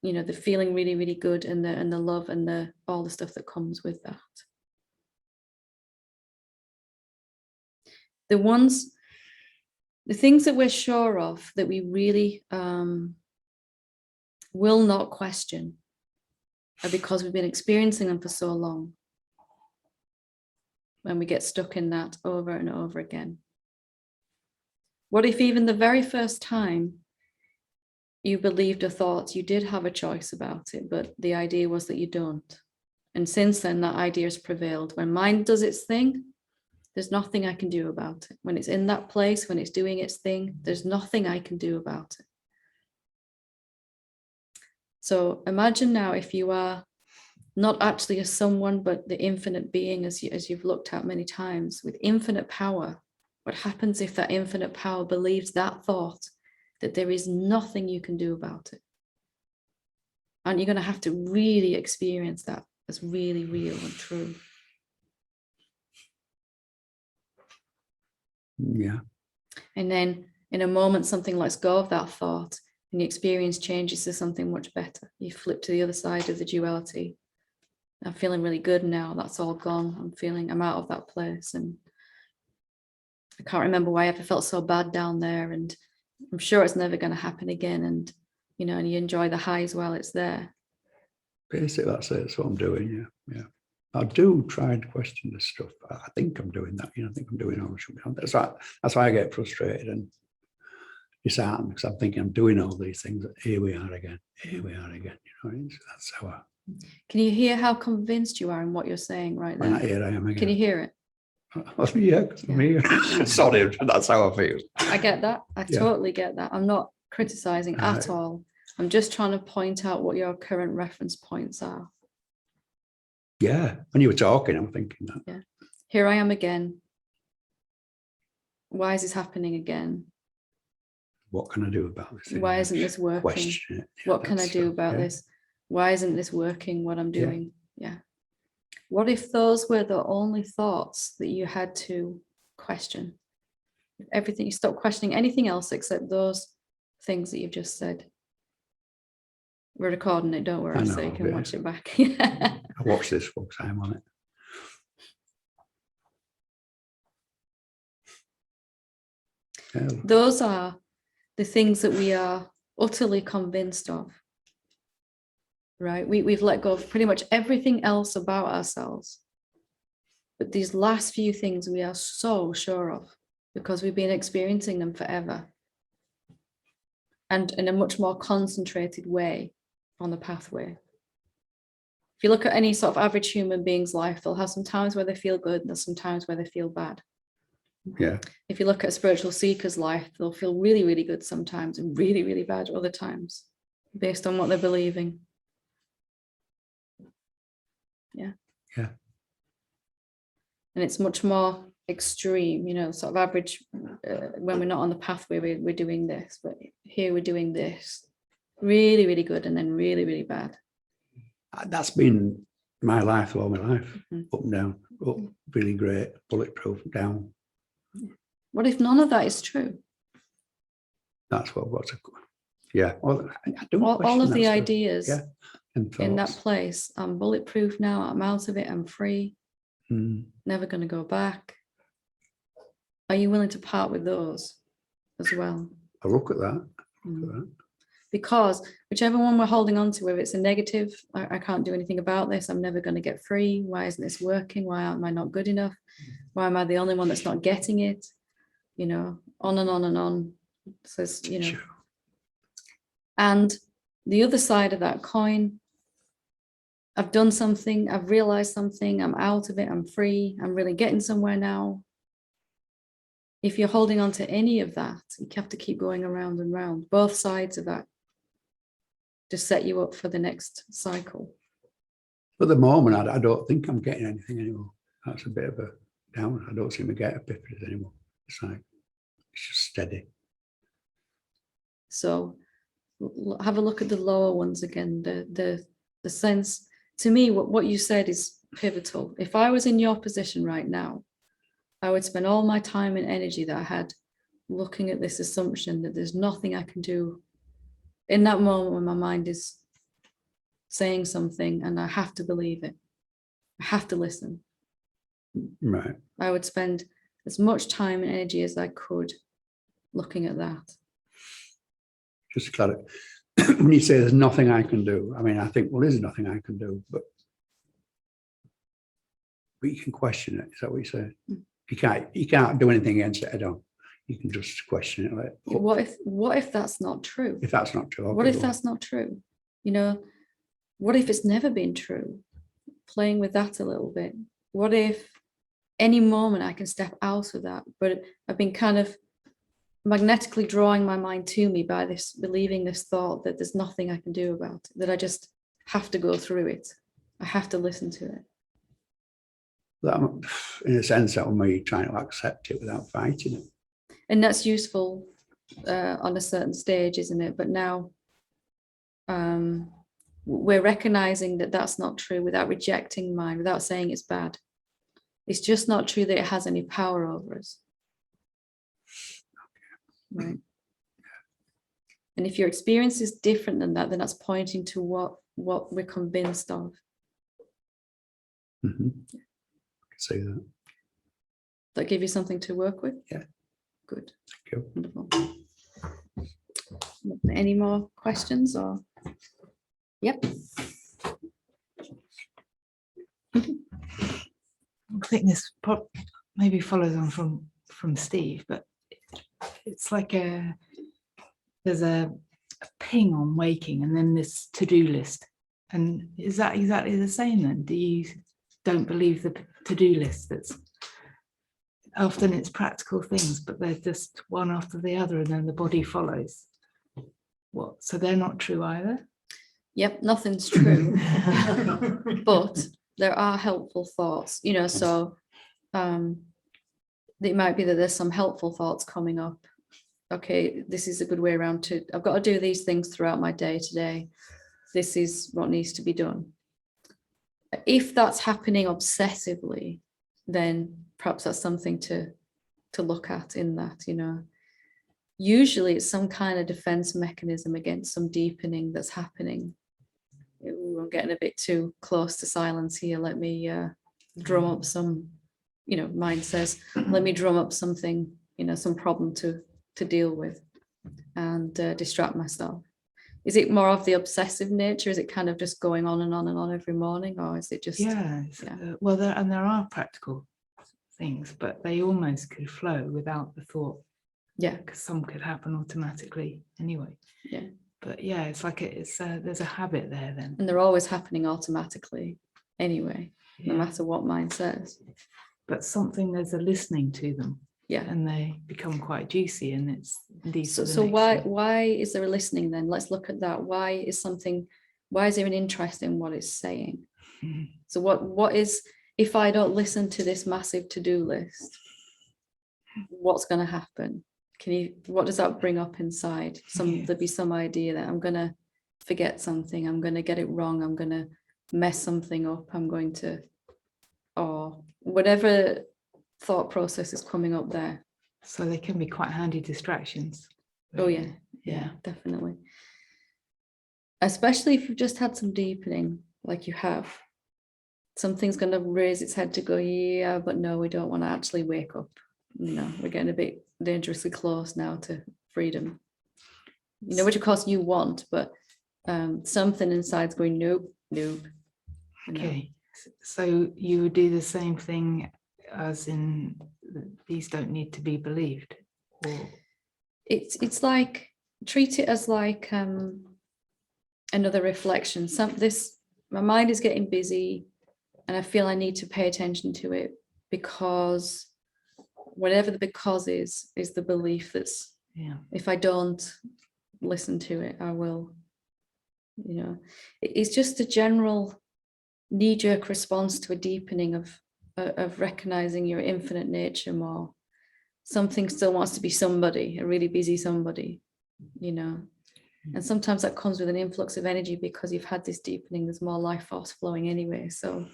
The feeling really, really good, and the love and all the stuff that comes with that. the things that we're sure of, that we really will not question, are because we've been experiencing them for so long. When we get stuck in that over and over again. What if even the very first time you believed a thought, you did have a choice about it, but the idea was that you don't? And since then, that idea has prevailed. When mind does its thing, there's nothing I can do about it. When it's in that place, when it's doing its thing, there's nothing I can do about it. So imagine now if you are not actually a someone, but the infinite being, as you've looked at many times, with infinite power. What happens if that infinite power believes that thought, that there is nothing you can do about it? And you're going to have to really experience that as really real and true. Yeah. And then in a moment, something lets go of that thought and the experience changes to something much better. You flip to the other side of the duality. I'm feeling really good now. That's all gone. I'm out of that place. And I can't remember why I ever felt so bad down there. And I'm sure it's never going to happen again. And, and you enjoy the highs while it's there. Basically, that's it. That's what I'm doing. Yeah. Yeah. I do try and question this stuff. I think I'm doing that. I think I'm doing all I should be. That's why I get frustrated and disheartened, because I'm thinking I'm doing all these things. Here we are again. Here we are again. That's how Can you hear how convinced you are in what you're saying right now? Here I am again. Can you hear it? Yeah, because I'm here. Sorry, that's how I feel. I get that. I totally get that. I'm not criticizing at all. I'm just trying to point out what your current reference points are. Yeah, when you were talking, I'm thinking that. Yeah. Here I am again. Why is this happening again? What can I do about this? Why isn't this working? Question it. What can I do about this? Why isn't this working, what I'm doing? Yeah. What if those were the only thoughts that you had to question? Everything, you stop questioning anything else except those things that you've just said. We're recording it, don't worry, so you can watch it back. I watch this, folks. I'm on it. Those are the things that we are utterly convinced of, right? We've let go of pretty much everything else about ourselves. But these last few things we are so sure of because we've been experiencing them forever. And in a much more concentrated way on the pathway. If you look at any sort of average human being's life, they'll have some times where they feel good and there's some times where they feel bad. Yeah. If you look at a spiritual seeker's life, they'll feel really, really good sometimes and really, really bad other times based on what they're believing. Yeah. Yeah. And it's much more extreme, sort of average, when we're not on the pathway, we're doing this, but here we're doing this. Really, really good and then really, really bad. That's been my life, all my life. Mm-hmm. Up and down, up, really great, bulletproof, down. What if none of that is true? That's what's a, yeah. Well, I don't all of the stuff. ideas and in that place. I'm bulletproof now. I'm out of it. I'm free. Never going to go back. Are you willing to part with those as well? I look at that. Because whichever one we're holding on to, whether it's a negative, I can't do anything about this, I'm never going to get free, why isn't this working, why am I not good enough, why am I the only one that's not getting it, on and on and on. So, Sure. And the other side of that coin, I've done something, I've realized something, I'm out of it, I'm free, I'm really getting somewhere now. If you're holding on to any of that, you have to keep going around and round. Both sides of that just set you up for the next cycle. At the moment, I don't think I'm getting anything anymore. That's a bit of a down. I don't seem to get epiphanies anymore. It's just steady. So have a look at the lower ones again. The sense, to me, what you said is pivotal. If I was in your position right now, I would spend all my time and energy that I had looking at this assumption that there's nothing I can do in that moment when my mind is saying something and I have to believe it. I have to listen. Right. I would spend as much time and energy as I could looking at that. Just to clarify, when you say there's nothing I can do, I mean, I think, well, there's nothing I can do, but you can question it. Is that what you say? You can't do anything against it at all. You can just question it. Like, What if that's not true? if that's not true? Okay, What if that's not true? You know, what if it's never been true? Playing with that a little bit. What if any moment I can step out of that? But I've been kind of magnetically drawing my mind to me by this, believing this thought that there's nothing I can do about it, that I just have to go through it. I have to listen to it. That, in a sense, that will be trying to accept it without fighting it. And that's useful on a certain stage, isn't it? But now we're recognizing that that's not true without rejecting mind, without saying it's bad. It's just not true that it has any power over us. Right. And if your experience is different than that, then that's pointing to what we're convinced of. Mm-hmm. I can see that. That give you something to work with? Yeah. Good. Thank you. Wonderful. Any more questions or? Yep. I think this maybe follows on from Steve, but it's like there's a ping on waking and then this to-do list. And is that exactly the same then? Do you don't believe the to-do list? That's often it's practical things, but they're just one after the other and then the body follows. What? So they're not true either? Yep, nothing's true. But there are helpful thoughts, you know, so it might be that there's some helpful thoughts coming up. Okay, this is a good way around to, I've got to do these things throughout my day today. This is what needs to be done. If that's happening obsessively, then perhaps that's something to look at in that, you know. Usually it's some kind of defense mechanism against some deepening that's happening. I'm getting a bit too close to silence here. Let me drum up some, you know, mind says, let me drum up something, you know, some problem to deal with and distract myself. Is it more of the obsessive nature? Is it kind of just going on and on and on every morning? Or is it just? Yeah. Well, there are practical things, but they almost could flow without the thought. Yeah. Because some could happen automatically anyway. Yeah. But yeah, it's like there's a habit there then. And they're always happening automatically anyway, Yeah. no matter what mind says. But there's a listening to them. Yeah. And they become quite juicy and it's these. So why is there a listening then? Let's look at that. Why is there an interest in what it's saying? Mm-hmm. So what is, if I don't listen to this massive to-do list, what's going to happen? What does that bring up inside? There'd be some idea that I'm going to forget something. I'm going to get it wrong. I'm going to mess something up. I'm going to, or whatever thought process is coming up there. So they can be quite handy distractions. Oh yeah, definitely. Especially if you've just had some deepening, like you have. Something's going to raise its head to go, yeah, but no, we don't want to actually wake up. You know, we're getting a bit dangerously close now to freedom. You know, which of course you want, but something inside's going, nope. Okay, so you would do the same thing as in these don't need to be believed, or it's like, treat it as like another reflection. My mind is getting busy and I feel I need to pay attention to it because whatever the because is the belief that's, if I don't listen to it, I will, you know. It's just a general knee-jerk response to a deepening of recognizing your infinite nature more. Something still wants to be somebody, a really busy somebody, you know. And sometimes that comes with an influx of energy because you've had this deepening. There's more life force flowing anyway, so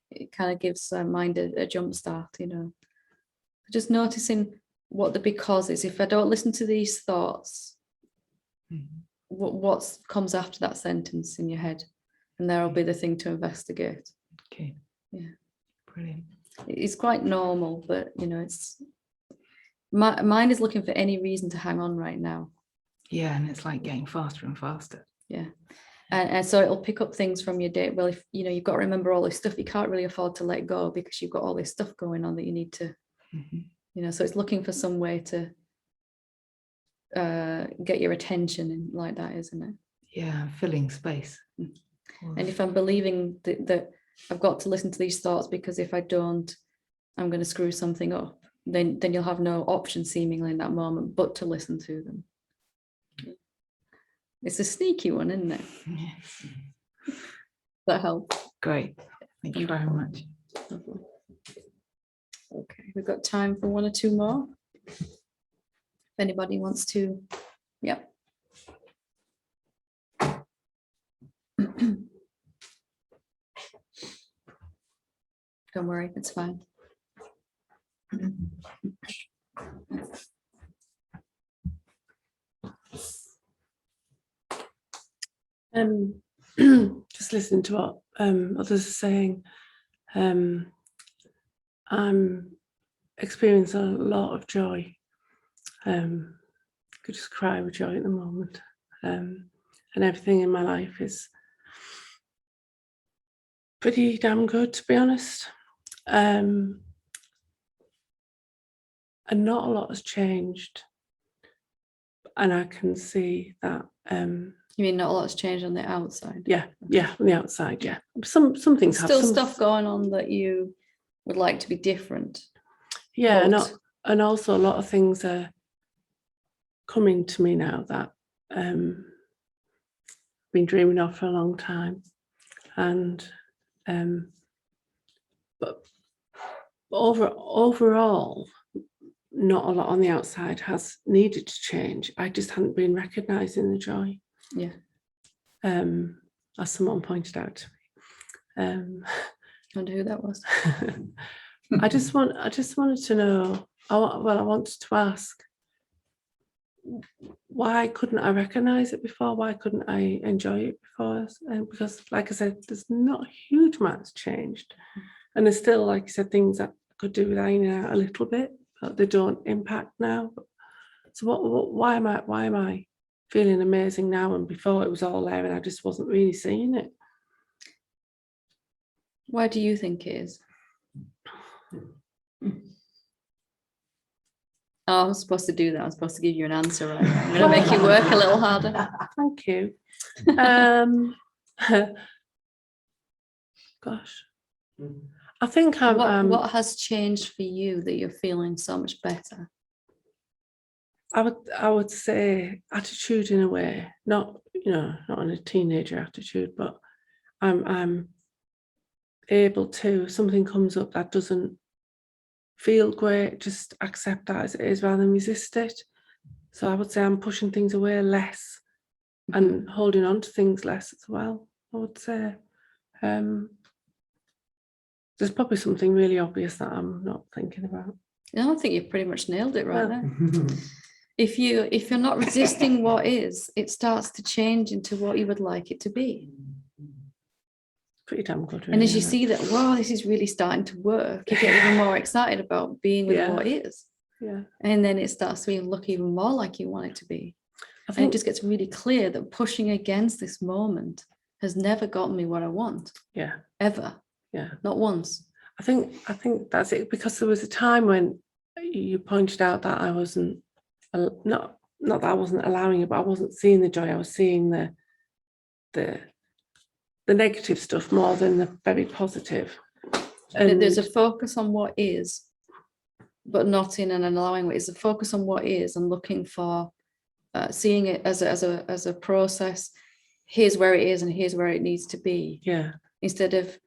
it kind of gives mind a jump start, you know. Just noticing what the because is. If I don't listen to these thoughts, what comes after that sentence in your head, and there'll be the thing to investigate. Okay. Yeah. Brilliant. It's quite normal, but you know, it's my mind is looking for any reason to hang on right now. Yeah, and it's like getting faster and faster. Yeah. And so it'll pick up things from your day. Well, if you know, you've got to remember all this stuff, you can't really afford to let go because you've got all this stuff going on that you need to, you know, so it's looking for some way to get your attention and like that, isn't it? Yeah, filling space. And if I'm believing that I've got to listen to these thoughts because if I don't, I'm going to screw something up, then you'll have no option seemingly in that moment but to listen to them. It's a sneaky one, isn't it? Yeah. That helps. Great. Thank you very much. Lovely. Okay, we've got time for one or two more. If anybody wants to, yep. Don't worry, it's fine. Just listening to what others are saying, I'm experiencing a lot of joy. Could just cry with joy at the moment, and everything in my life is pretty damn good, to be honest. And not a lot has changed, and I can see that. You mean not a lot's changed on the outside? Yeah, on the outside, yeah. Some things have Still some stuff going on that you would like to be different. Yeah, but- and also a lot of things are coming to me now that I've been dreaming of for a long time, and but overall, not a lot on the outside has needed to change. I just hadn't been recognising the joy. Yeah. As someone pointed out to me. I wonder who that was. I just wanted to know. I wanted to ask, why couldn't I recognise it before? Why couldn't I enjoy it before? Because, like I said, there's not a huge amount that's changed, and there's still, like you said, things that I could do with ironing out a little bit, but they don't impact now. So why am I feeling amazing now, and before it was all there and I just wasn't really seeing it? Why do you think it is? Oh, I'm supposed to do that. I'm supposed to give you an answer, right? I'm going to make you work a little harder. Thank you. Gosh, I think What has changed for you that you're feeling so much better? I would say attitude in a way, not in a teenager attitude, but I'm able to, something comes up that doesn't feel great, just accept that as it is rather than resist it. So I would say I'm pushing things away less and holding on to things less as well. I would say there's probably something really obvious that I'm not thinking about. I think you've pretty much nailed it right there. If you're not resisting what is, it starts to change into what you would like it to be. Pretty damn good, really, And as you see that, wow, this is really starting to work, you get even more excited about being with what is. Yeah. And then it starts to look even more like you want it to be. I And think it just gets really clear that pushing against this moment has never gotten me what I want. Yeah. Ever. Yeah. Not once. I think that's it, because there was a time when you pointed out that I wasn't, not that I wasn't allowing it, but I wasn't seeing the joy. I was seeing the negative stuff more than the very positive. And There's a focus on what is, but not in an allowing way. It's a focus on what is and looking for, seeing it as a process. Here's where it is and here's where it needs to be. Yeah. Instead of,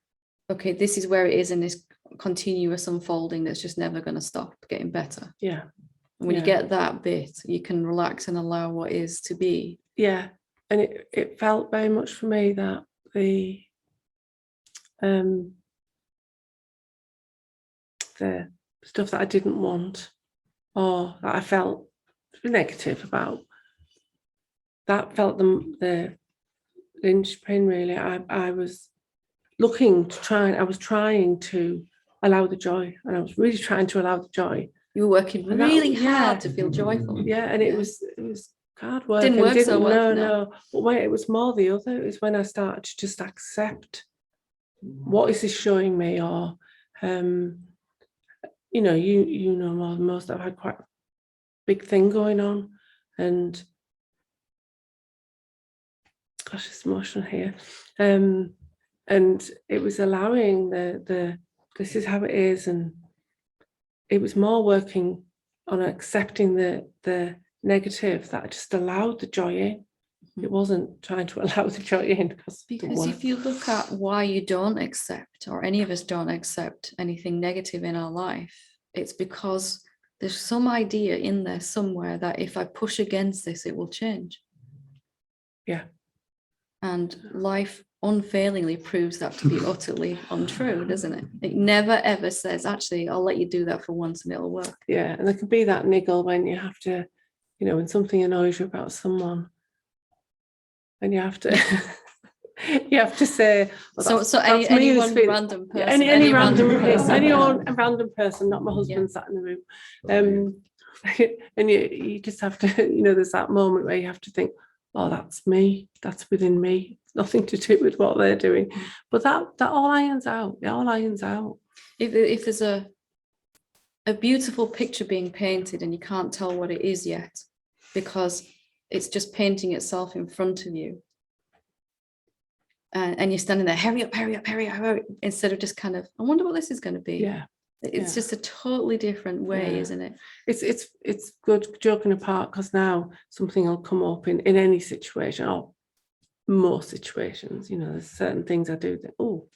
okay, this is where it is in this continuous unfolding that's just never going to stop getting better. Yeah. And when you get that bit, you can relax and allow what is to be. Yeah. And it felt very much for me that the stuff that I didn't want, or that I felt negative about, that felt the linchpin, really. I was looking to trying to allow the joy, and I was really trying to allow the joy. You were working And that- really yeah. hard to feel joyful. Yeah, and it Yeah. was hard work. Didn't and work so well, No. But when it was more the other, it was when I started to just accept what is this showing me, or you know, you know more than most. I've had quite a big thing going on, and gosh, it's emotional here. And it was allowing the this is how it is, and it was more working on accepting the negative, that I just allowed the joy in. It wasn't trying to allow the joy in Because if you look at why you don't accept, or any of us don't accept anything negative in our life, it's because there's some idea in there somewhere that if I push against this, it will change. Yeah. And life unfailingly proves that to be utterly untrue, doesn't it? It never ever says, actually, I'll let you do that for once and it'll work. Yeah, and there can be that niggle when you have to, you know, when something annoys you about someone, and you have to you have to say, well, so any one random person, any random person, any person. random person, not my husband sat in the room, and you just have to, you know, there's that moment where you have to think, oh, that's me, that's within me, it's nothing to do with what they're doing. But that all irons out. It all irons out. If there's a beautiful picture being painted and you can't tell what it is yet because it's just painting itself in front of you, and you're standing there, hurry up, hurry up, hurry up, hurry up, instead of just kind of, I wonder what this is going to be. Yeah. It's just a totally different way, Yeah. isn't it? It's good, joking apart, because now something will come up in any situation, or most situations, you know, there's certain things I do that, oh,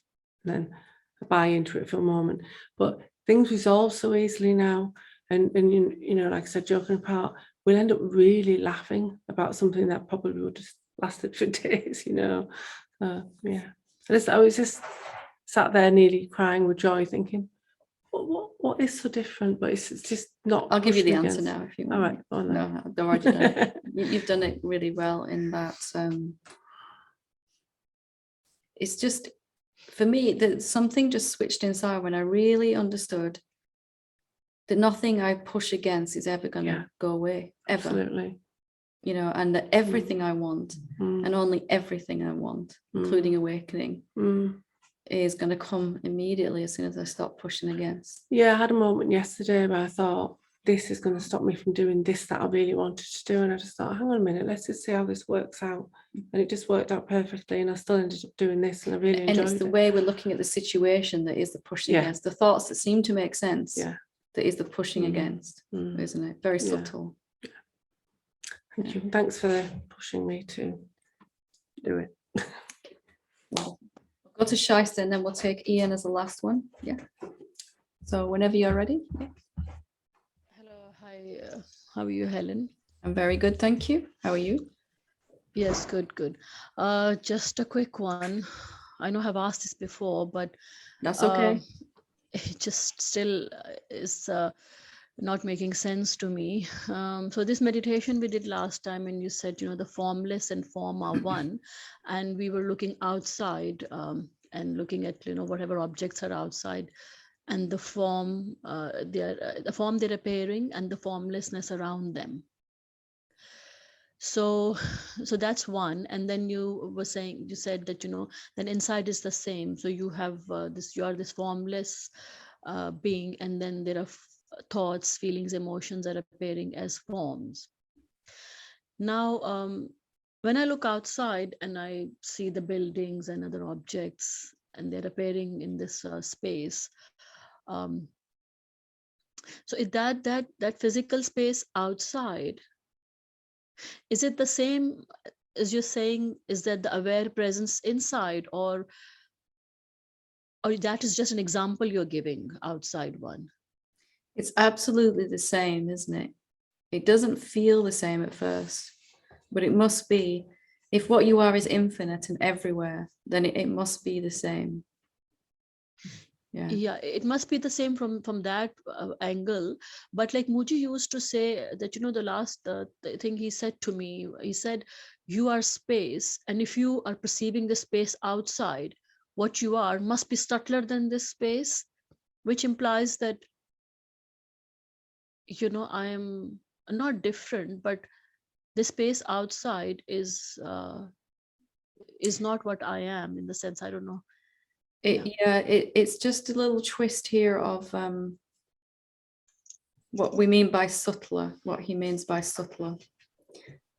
and then I buy into it for a moment, but things resolve so easily now, and you know, like I said, joking apart, we'll end up really laughing about something that probably would have lasted for days, you know. Yeah, I was just sat there nearly crying with joy, thinking, what is so different? But it's just not. I'll give you the answer against. now if you want. All right. Oh, no. No, don't worry. You've done it really well in that. It's just, for me, that something just switched inside when I really understood that nothing I push against is ever going to go away, ever. Absolutely. You know, and that everything I want, and only everything I want, including awakening, is going to come immediately as soon as I stop pushing against. Yeah, I had a moment yesterday where I thought, this is going to stop me from doing this that I really wanted to do, and I just thought, hang on a minute, let's just see how this works out. And it just worked out perfectly, and I still ended up doing this, and I really enjoyed it. And it's the way we're looking at the situation that is the pushing against, the thoughts that seem to make sense, that is the pushing against, isn't it? Very subtle. Thank you. Thanks for pushing me to do it. We'll go to Shaista, and then we'll take Ian as the last one. Yeah. So whenever you're ready. Yeah. Hello, hi. How are you, Helen? I'm very good, thank you. How are you? Yes, good. Just a quick one. I know I've asked this before, but That's okay. it just still is not making sense to me. So this meditation we did last time, and you said, you know, the formless and form are one, and we were looking outside and looking at, you know, whatever objects are outside, and the form they're appearing, and the formlessness around them. So that's one. And then you said that, you know, then inside is the same. So you have you are this formless being, and then there are thoughts, feelings, emotions are appearing as forms. Now, when I look outside and I see the buildings and other objects, and they're appearing in this space, so is that physical space outside, is it the same as you're saying? Is that the aware presence inside, or that is just an example you're giving, outside one? It's absolutely the same, isn't it? It doesn't feel the same at first, but it must be. If what you are is infinite and everywhere, then it must be the same. Yeah, it must be the same from that angle. But like Muji used to say that, you know, the last thing he said to me, he said, you are space, and if you are perceiving the space outside, what you are must be subtler than this space. which implies that, I am not different, but the space outside is not what I am, in the sense, I don't know. It's just a little twist here of what we mean by subtler, what he means by subtler.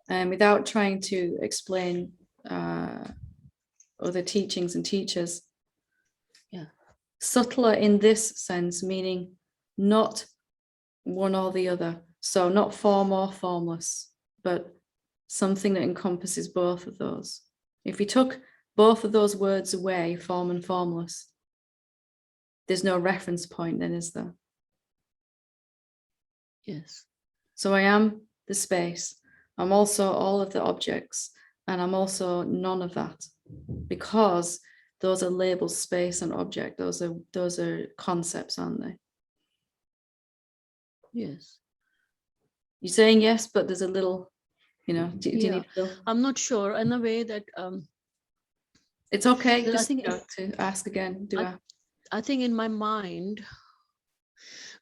And without trying to explain other teachings and teachers. Yeah. Subtler in this sense, meaning not one or the other. So not form or formless, but something that encompasses both of those. If we took both of those words away, form and formless, there's no reference point then, is there? Yes. So I am the space. I'm also all of the objects, and I'm also none of that, because those are labels, space and object. Those are concepts, aren't they? Yes. You're saying yes, but there's a little, do you Yeah. need a little? I'm not sure, in a way that It's okay. I Just think to ask again. I think in my mind,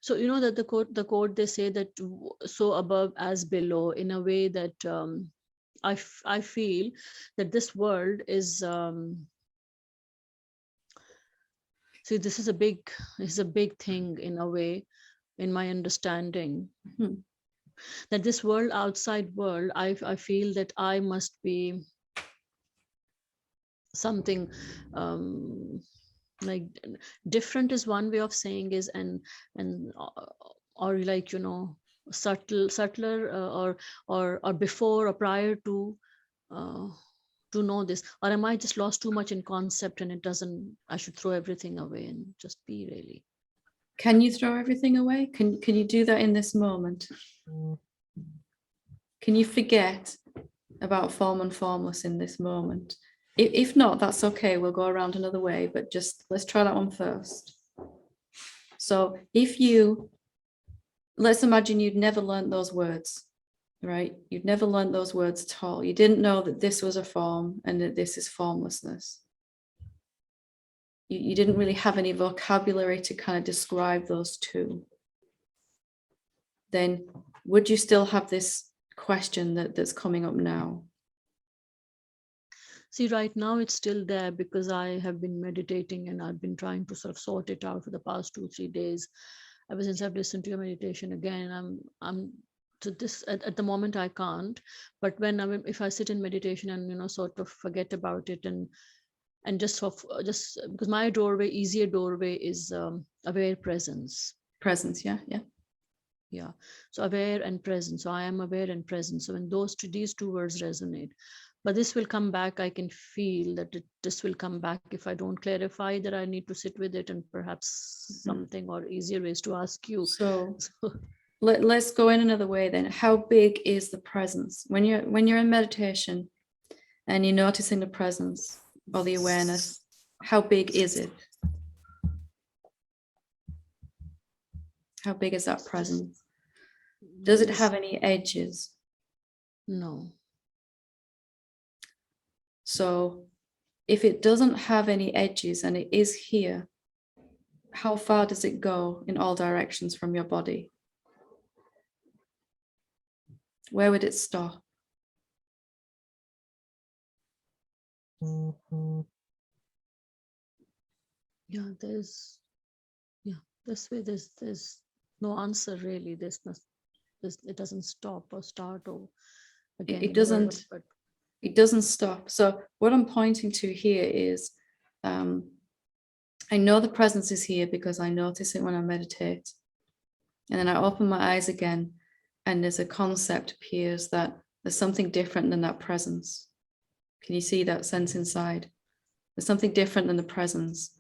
so that the quote they say that so above as below, in a way that I feel that this world is see, this is a big thing, in a way, in my understanding. Mhm. That this world, outside world, I feel that I must be something like different is one way of saying is, and or like subtler, or before or prior to know this, or am I just lost too much in concept, and I should throw everything away and just be, really? Can you throw everything away? Can you do that in this moment? Can you forget about form and formless in this moment? If not, that's okay. We'll go around another way, but just let's try that one first. So let's imagine you'd never learned those words, right? You'd never learned those words at all. You didn't know that this was a form and that this is formlessness. You didn't really have any vocabulary to kind of describe those two. Then would you still have this question that's coming up now? See, right now it's still there, because I have been meditating and I've been trying to sort of sort it out for the past 2-3 days. Ever since I've listened to your meditation again, I'm to this at the moment I can't. But if I sit in meditation and sort of forget about it and just because my easier doorway is aware presence. Presence, yeah. Yeah. So aware and present. So I am aware and present. So when these two words resonate. But this will come back. I can feel that this will come back if I don't clarify that I need to sit with it, and perhaps something or easier ways to ask you. So let's go in another way then. How big is the presence? When you're in meditation and you're noticing the presence or the awareness, how big is it? How big is that presence? Does it have any edges? No. So if it doesn't have any edges and it is here, how far does it go in all directions from your body? Where would it stop? Yeah, this way there's no answer, really. It doesn't stop or start, or again, It doesn't. but It doesn't stop. So what I'm pointing to here is, I know the presence is here because I notice it when I meditate. And then I open my eyes again, and there's a concept appears that there's something different than that presence. Can you see that sense inside? There's something different than the presence.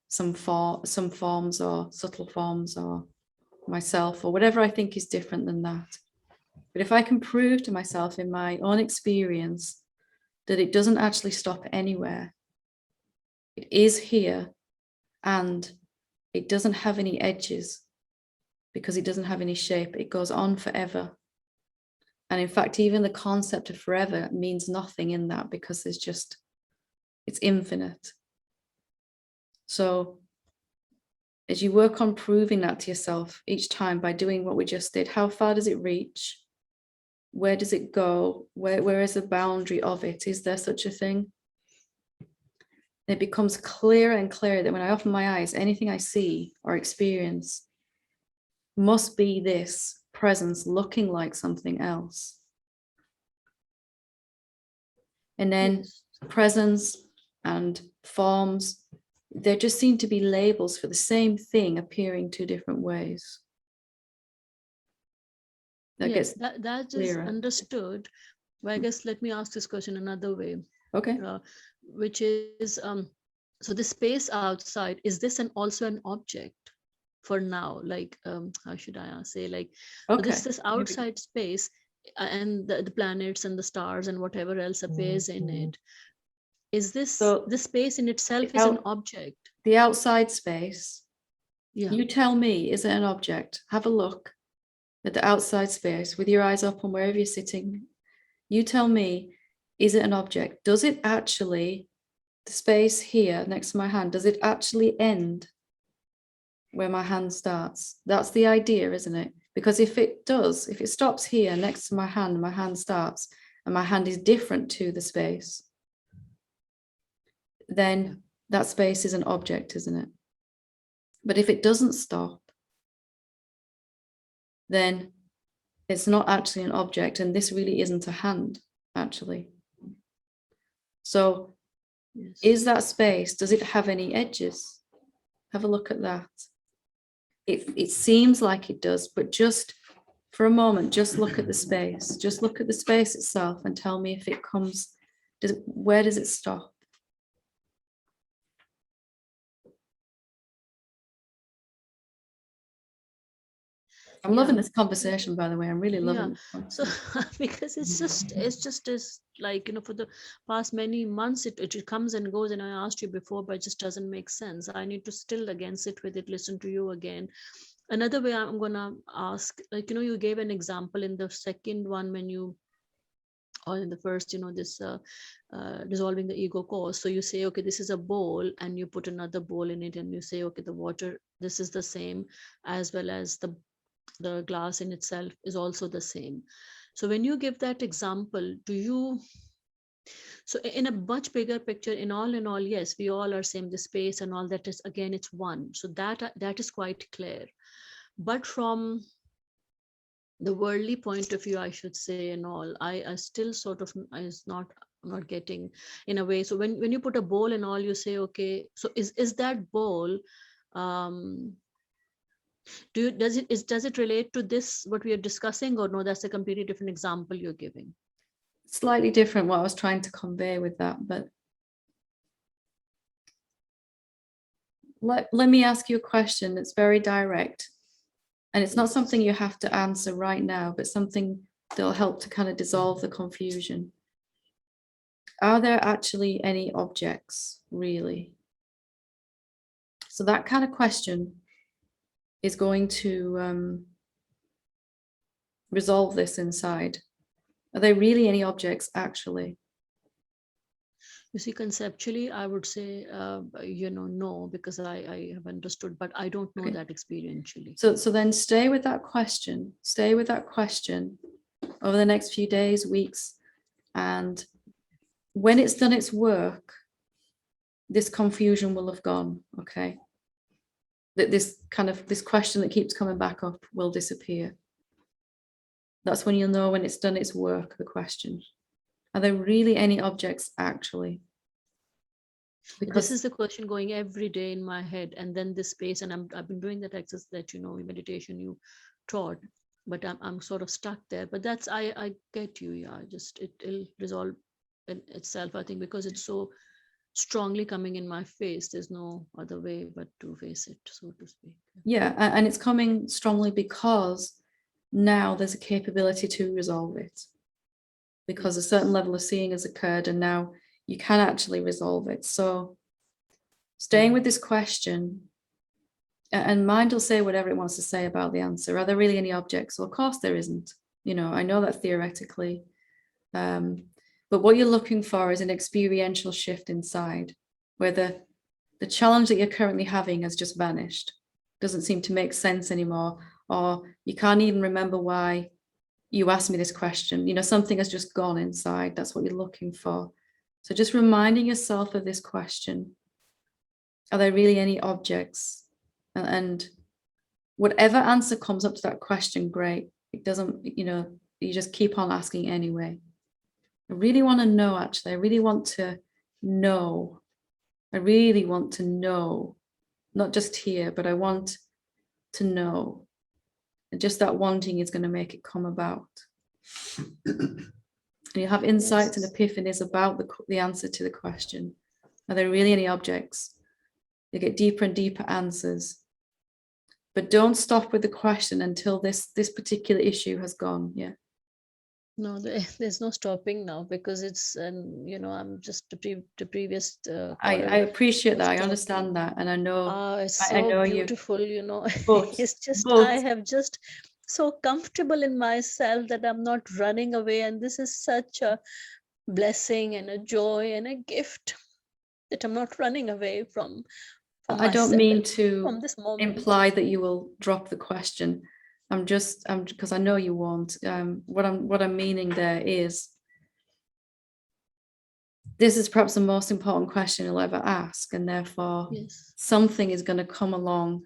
Some forms or subtle forms or myself or whatever I think is different than that. But if I can prove to myself in my own experience that it doesn't actually stop anywhere, it is here, and it doesn't have any edges because it doesn't have any shape. It goes on forever. And in fact, even the concept of forever means nothing in that, because it's infinite. So as you work on proving that to yourself each time by doing what we just did, how far does it reach? Where does it go? Where is the boundary of it? Is there such a thing? It becomes clearer and clearer that when I open my eyes, anything I see or experience must be this presence looking like something else. And then Yes. presence and forms, there just seem to be labels for the same thing appearing two different ways. That Yes, gets that is clearer. understood. But I guess let me ask this question another way, Okay. which is so the space outside, is this also an object for now? Like how should I say, like so Okay. this outside space and the planets and the stars and whatever else appears in it, is this So the space in itself the is an out- object? The outside space, Yeah. you tell me, is it an object? Have a look at the outside space with your eyes open wherever you're sitting. You tell me, is it an object? Does it actually, the space here next to my hand, does it actually end where my hand starts? That's the idea, isn't it? Because if it does, if it stops here next to my hand starts, and my hand is different to the space, then that space is an object, isn't it? But if it doesn't stop, then it's not actually an object, and this really isn't a hand, actually. So Yes. is that space, does it have any edges? Have a look at that. It seems like it does, but just for a moment, just look at the space. Just look at the space itself and tell me if it comes, where does it stop? I'm loving Yeah. this conversation, by the way. I'm really loving this So conversation. because it's just as like, you know, for the past many months it comes and goes, and I asked you before, but it just doesn't make sense. I need to still again sit with it, listen to you again. Another way I'm gonna ask, like, you know, you gave an example in the second one when you, or in the first, you know, this dissolving the ego cause. So you say, okay, this is a bowl, and you put another bowl in it, and you say, okay, the water, this is the same, as well as the glass in itself is also the same. So when you give that example, do you, so in a much bigger picture, in all, yes, we all are same, the space and all that is, again, it's one. So that is quite clear. But from the worldly point of view, I should say, and all, I still sort of is not, I'm not getting in a way. So when you put a bowl and all, you say, okay, so is that bowl, does it relate to this what we are discussing, or no, that's a completely different example you're giving? Slightly different what I was trying to convey with that, but let me ask you a question that's very direct. And it's not something you have to answer right now, but something that'll help to kind of dissolve the confusion. Are there actually any objects, really? So that kind of question is going to resolve this inside. Are there really any objects, actually? You see, conceptually, I would say, you know, no, because I have understood, but I don't know Okay. that experientially. So then stay with that question. Stay with that question over the next few days, weeks. And when it's done its work, this confusion will have gone, okay? That this question that keeps coming back up will disappear. That's when you'll know when it's done its work, the question. Are there really any objects actually? This is the question going every day in my head, and then this space, and I've been doing that exercise that, you know, meditation you taught, but I'm sort of stuck there. But that's, I get you, yeah. Just it'll resolve in itself, I think, because it's so strongly coming in my face. There's no other way but to face it, so to speak. Yeah, and it's coming strongly because now there's a capability to resolve it. Because a certain level of seeing has occurred, and now you can actually resolve it. So staying with this question, and mind will say whatever it wants to say about the answer. Are there really any objects? Well, of course there isn't. You know, I know that theoretically. But what you're looking for is an experiential shift inside, where the challenge that you're currently having has just vanished. doesn't seem to make sense anymore, or you can't even remember why you asked me this question. You know, something has just gone inside. That's what you're looking for. So just reminding yourself of this question. Are there really any objects? And whatever answer comes up to that question, great. It doesn't, you know, you just keep on asking anyway. I really want to know, actually. I really want to know. I really want to know, not just hear, but I want to know. And just that wanting is going to make it come about. And you have insights and epiphanies about the answer to the question. Are there really any objects? You get deeper and deeper answers. But don't stop with the question until this particular issue has gone. Yeah. No, there's no stopping now, because it's, you know, I'm just the previous I caller appreciate was that. I talking. understand that. And I know, It's I so know you. beautiful, you know. But, It's just, but I have just so comfortable in myself that I'm not running away. And this is such a blessing and a joy and a gift that I'm not running away from I don't mean to from this moment. imply that you will drop the question. I'm because I know you won't. What I'm meaning there is, this is perhaps the most important question you'll ever ask, and therefore Yes. something is going to come along.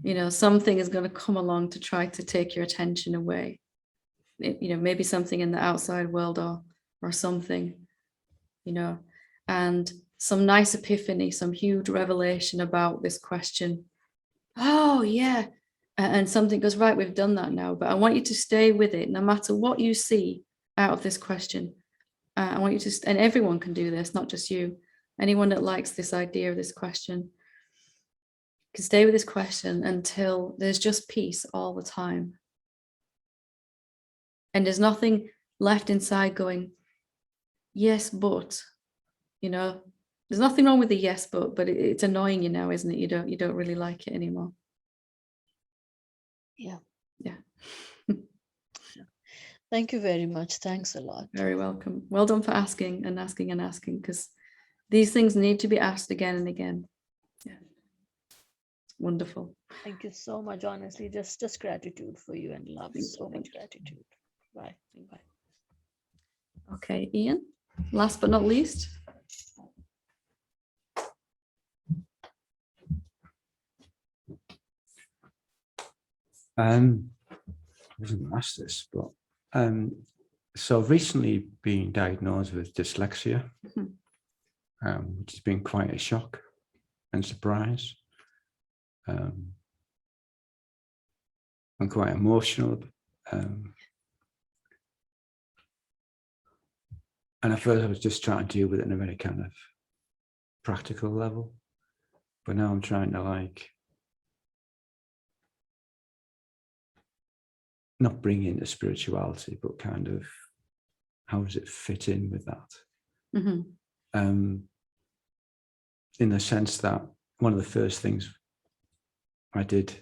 You know, something is going to come along to try to take your attention away. You know, maybe something in the outside world or something. You know, and some nice epiphany, some huge revelation about this question. Oh yeah. And something goes, right, we've done that now, but I want you to stay with it no matter what you see out of this question. I want you to, and everyone can do this, not just you. Anyone that likes this idea of this question can stay with this question until there's just peace all the time. And there's nothing left inside going, yes, but, you know, there's nothing wrong with the yes, but it's annoying you now, isn't it? You don't really like it anymore. Yeah. Yeah. Thank you very much. Thanks a lot. Very welcome. Well done for asking and asking and asking, because these things need to be asked again and again. Yeah. Wonderful. Thank you so much. Honestly, just gratitude for you and love. Thank So you. much gratitude. Bye. Bye. Okay, Ian, last but not least. I wasn't asked this, but so I've recently been diagnosed with dyslexia, which has been quite a shock and surprise. I'm quite emotional. And at first I was just trying to deal with it in a very kind of practical level, but now I'm trying to like not bring in the spirituality, but kind of how does it fit in with that? In the sense that one of the first things I did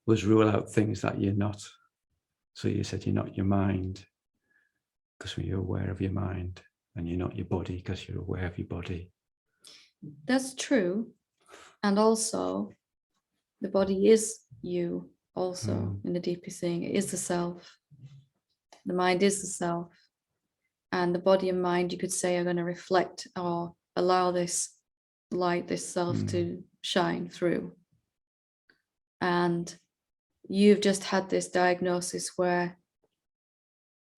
was rule out things that you're not. So you said you're not your mind because when you're aware of your mind, and you're not your body because you're aware of your body. That's true. And also, the body is you also in the deepest thing. It is the self. The mind is the self. And the body and mind, you could say, are going to reflect or allow this light, this self to shine through. And you've just had this diagnosis where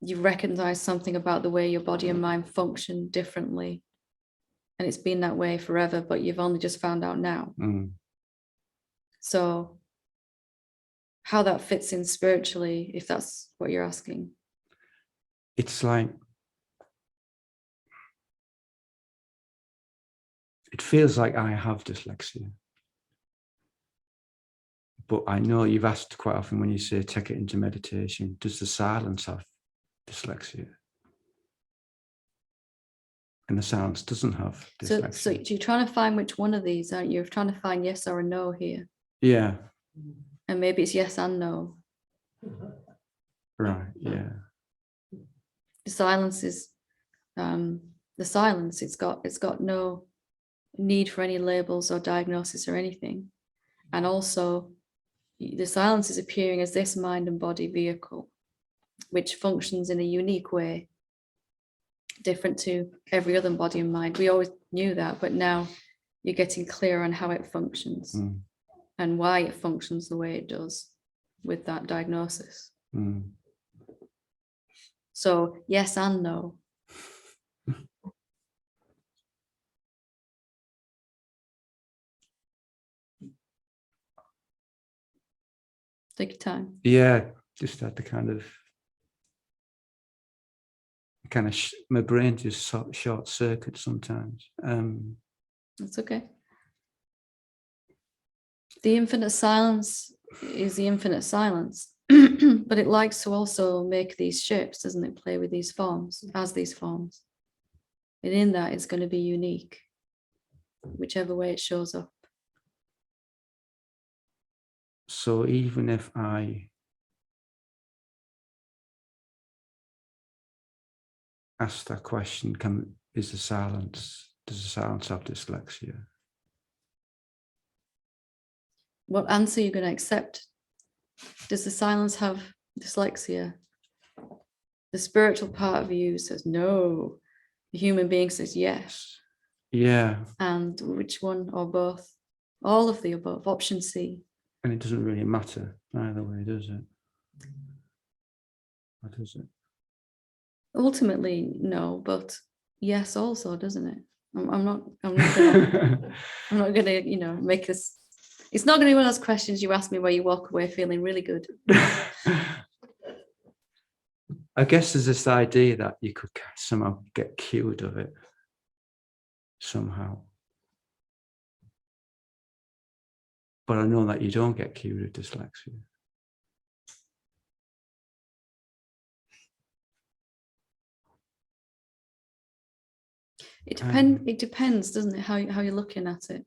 you recognize something about the way your body and mind function differently. And it's been that way forever, but you've only just found out now. So how that fits in spiritually, if that's what you're asking. It's like, it feels like I have dyslexia. But I know you've asked quite often when you say take it into meditation, does the silence have dyslexia? And the silence doesn't have dyslexia. So you're trying to find which one of these, aren't you? You're trying to find yes or a no here. Yeah. And maybe it's yes and no. Right, yeah. The silence is the silence. It's got no need for any labels or diagnosis or anything. And also the silence is appearing as this mind and body vehicle, which functions in a unique way, different to every other body and mind. We always knew that, but now you're getting clear on how it functions and why it functions the way it does with that diagnosis. So yes and no. Take your time. Yeah, just had to kind of my brain just short circuit sometimes. That's okay. The infinite silence is the infinite silence, but it likes to also make these shapes, doesn't it? Play with these forms, as these forms. And in that, it's going to be unique, whichever way it shows up. So even if I ask that question, does the silence have dyslexia? What answer are you going to accept? Does the silence have dyslexia? The spiritual part of you says no. The human being says yes. Yeah. And which one or both? All of the above, option C. And it doesn't really matter either way, does it? Or does it? Ultimately, no, but yes, also, doesn't it? I'm not gonna, make us. It's not gonna be one of those questions you ask me where you walk away feeling really good. I guess there's this idea that you could somehow get cured of it somehow. But I know that you don't get cured of dyslexia. It depends, doesn't it? How you're looking at it.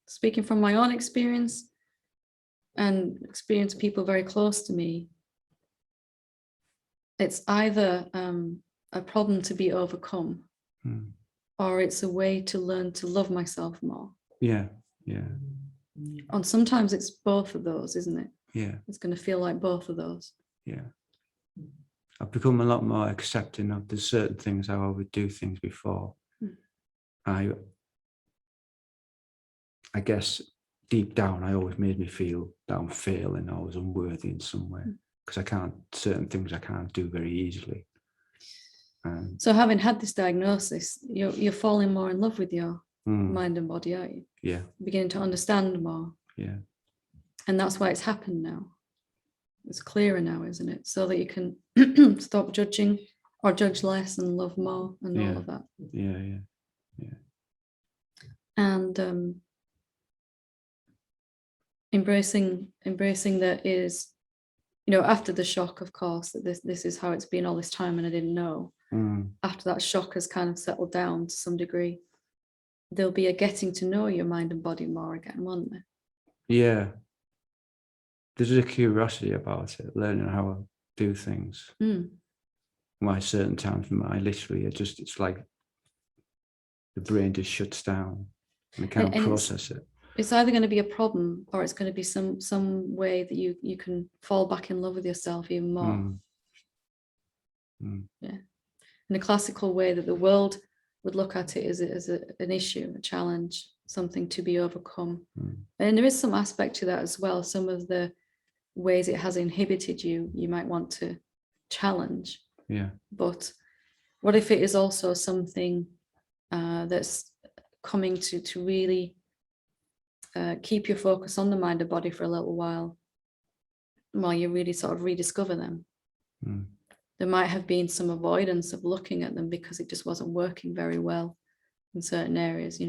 Speaking from my own experience and experience people very close to me, it's either a problem to be overcome, or it's a way to learn to love myself more. Yeah. And sometimes it's both of those, isn't it? Yeah. It's going to feel like both of those. Yeah. I've become a lot more accepting of the certain things how I would do things before. I guess deep down, I always made me feel that I'm failing, I was unworthy in some way, because certain things I can't do very easily. So having had this diagnosis, you're falling more in love with your mind and body, aren't you? Yeah. Beginning to understand more. Yeah. And that's why it's happened now. It's clearer now, isn't it? So that you can stop judging or judge less and love more and all of that. Yeah. And embracing that is, after the shock, of course, that this is how it's been all this time and I didn't know. After that shock has kind of settled down to some degree, there'll be a getting to know your mind and body more again, won't there? Yeah. There's a curiosity about it, learning how to do things. Why certain times it's like the brain just shuts down and it can't process it. It's either going to be a problem or it's going to be some way that you can fall back in love with yourself even more. Yeah. In a classical way that the world would look at it as an issue, a challenge, something to be overcome. And there is some aspect to that as well. Some of the ways it has inhibited you might want to challenge. Yeah. But what if it is also something that's coming to really keep your focus on the mind and body for a little while you really sort of rediscover them? There might have been some avoidance of looking at them because it just wasn't working very well in certain areas,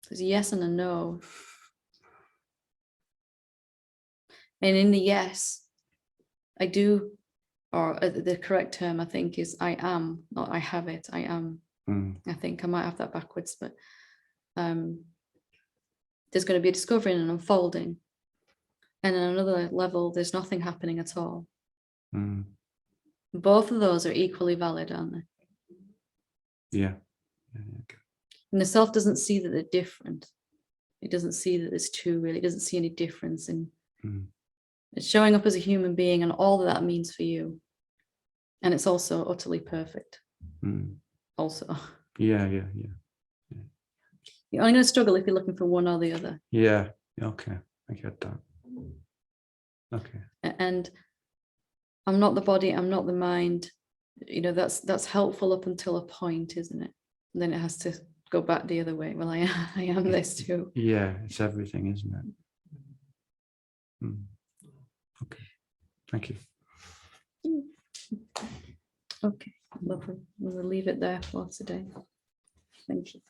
There's a yes and a no. And in the yes, I do, or the correct term I think is I am, not I have it, I am. I think I might have that backwards, but there's going to be a discovery and an unfolding. And on another level, there's nothing happening at all. Both of those are equally valid, aren't they? Yeah. And the self doesn't see that they're different. It doesn't see that there's two, really. It doesn't see any difference in it's showing up as a human being and all that means for you. And it's also utterly perfect. Also. Yeah. You're only going to struggle if you're looking for one or the other. Yeah. Okay. I get that. Okay. And I'm not the body, I'm not the mind. You know, that's helpful up until a point, isn't it? And then it has to go back the other way. Well, I am this too. Yeah, it's everything, isn't it? Okay. Thank you. Okay, lovely. We'll leave it there for today. Thank you.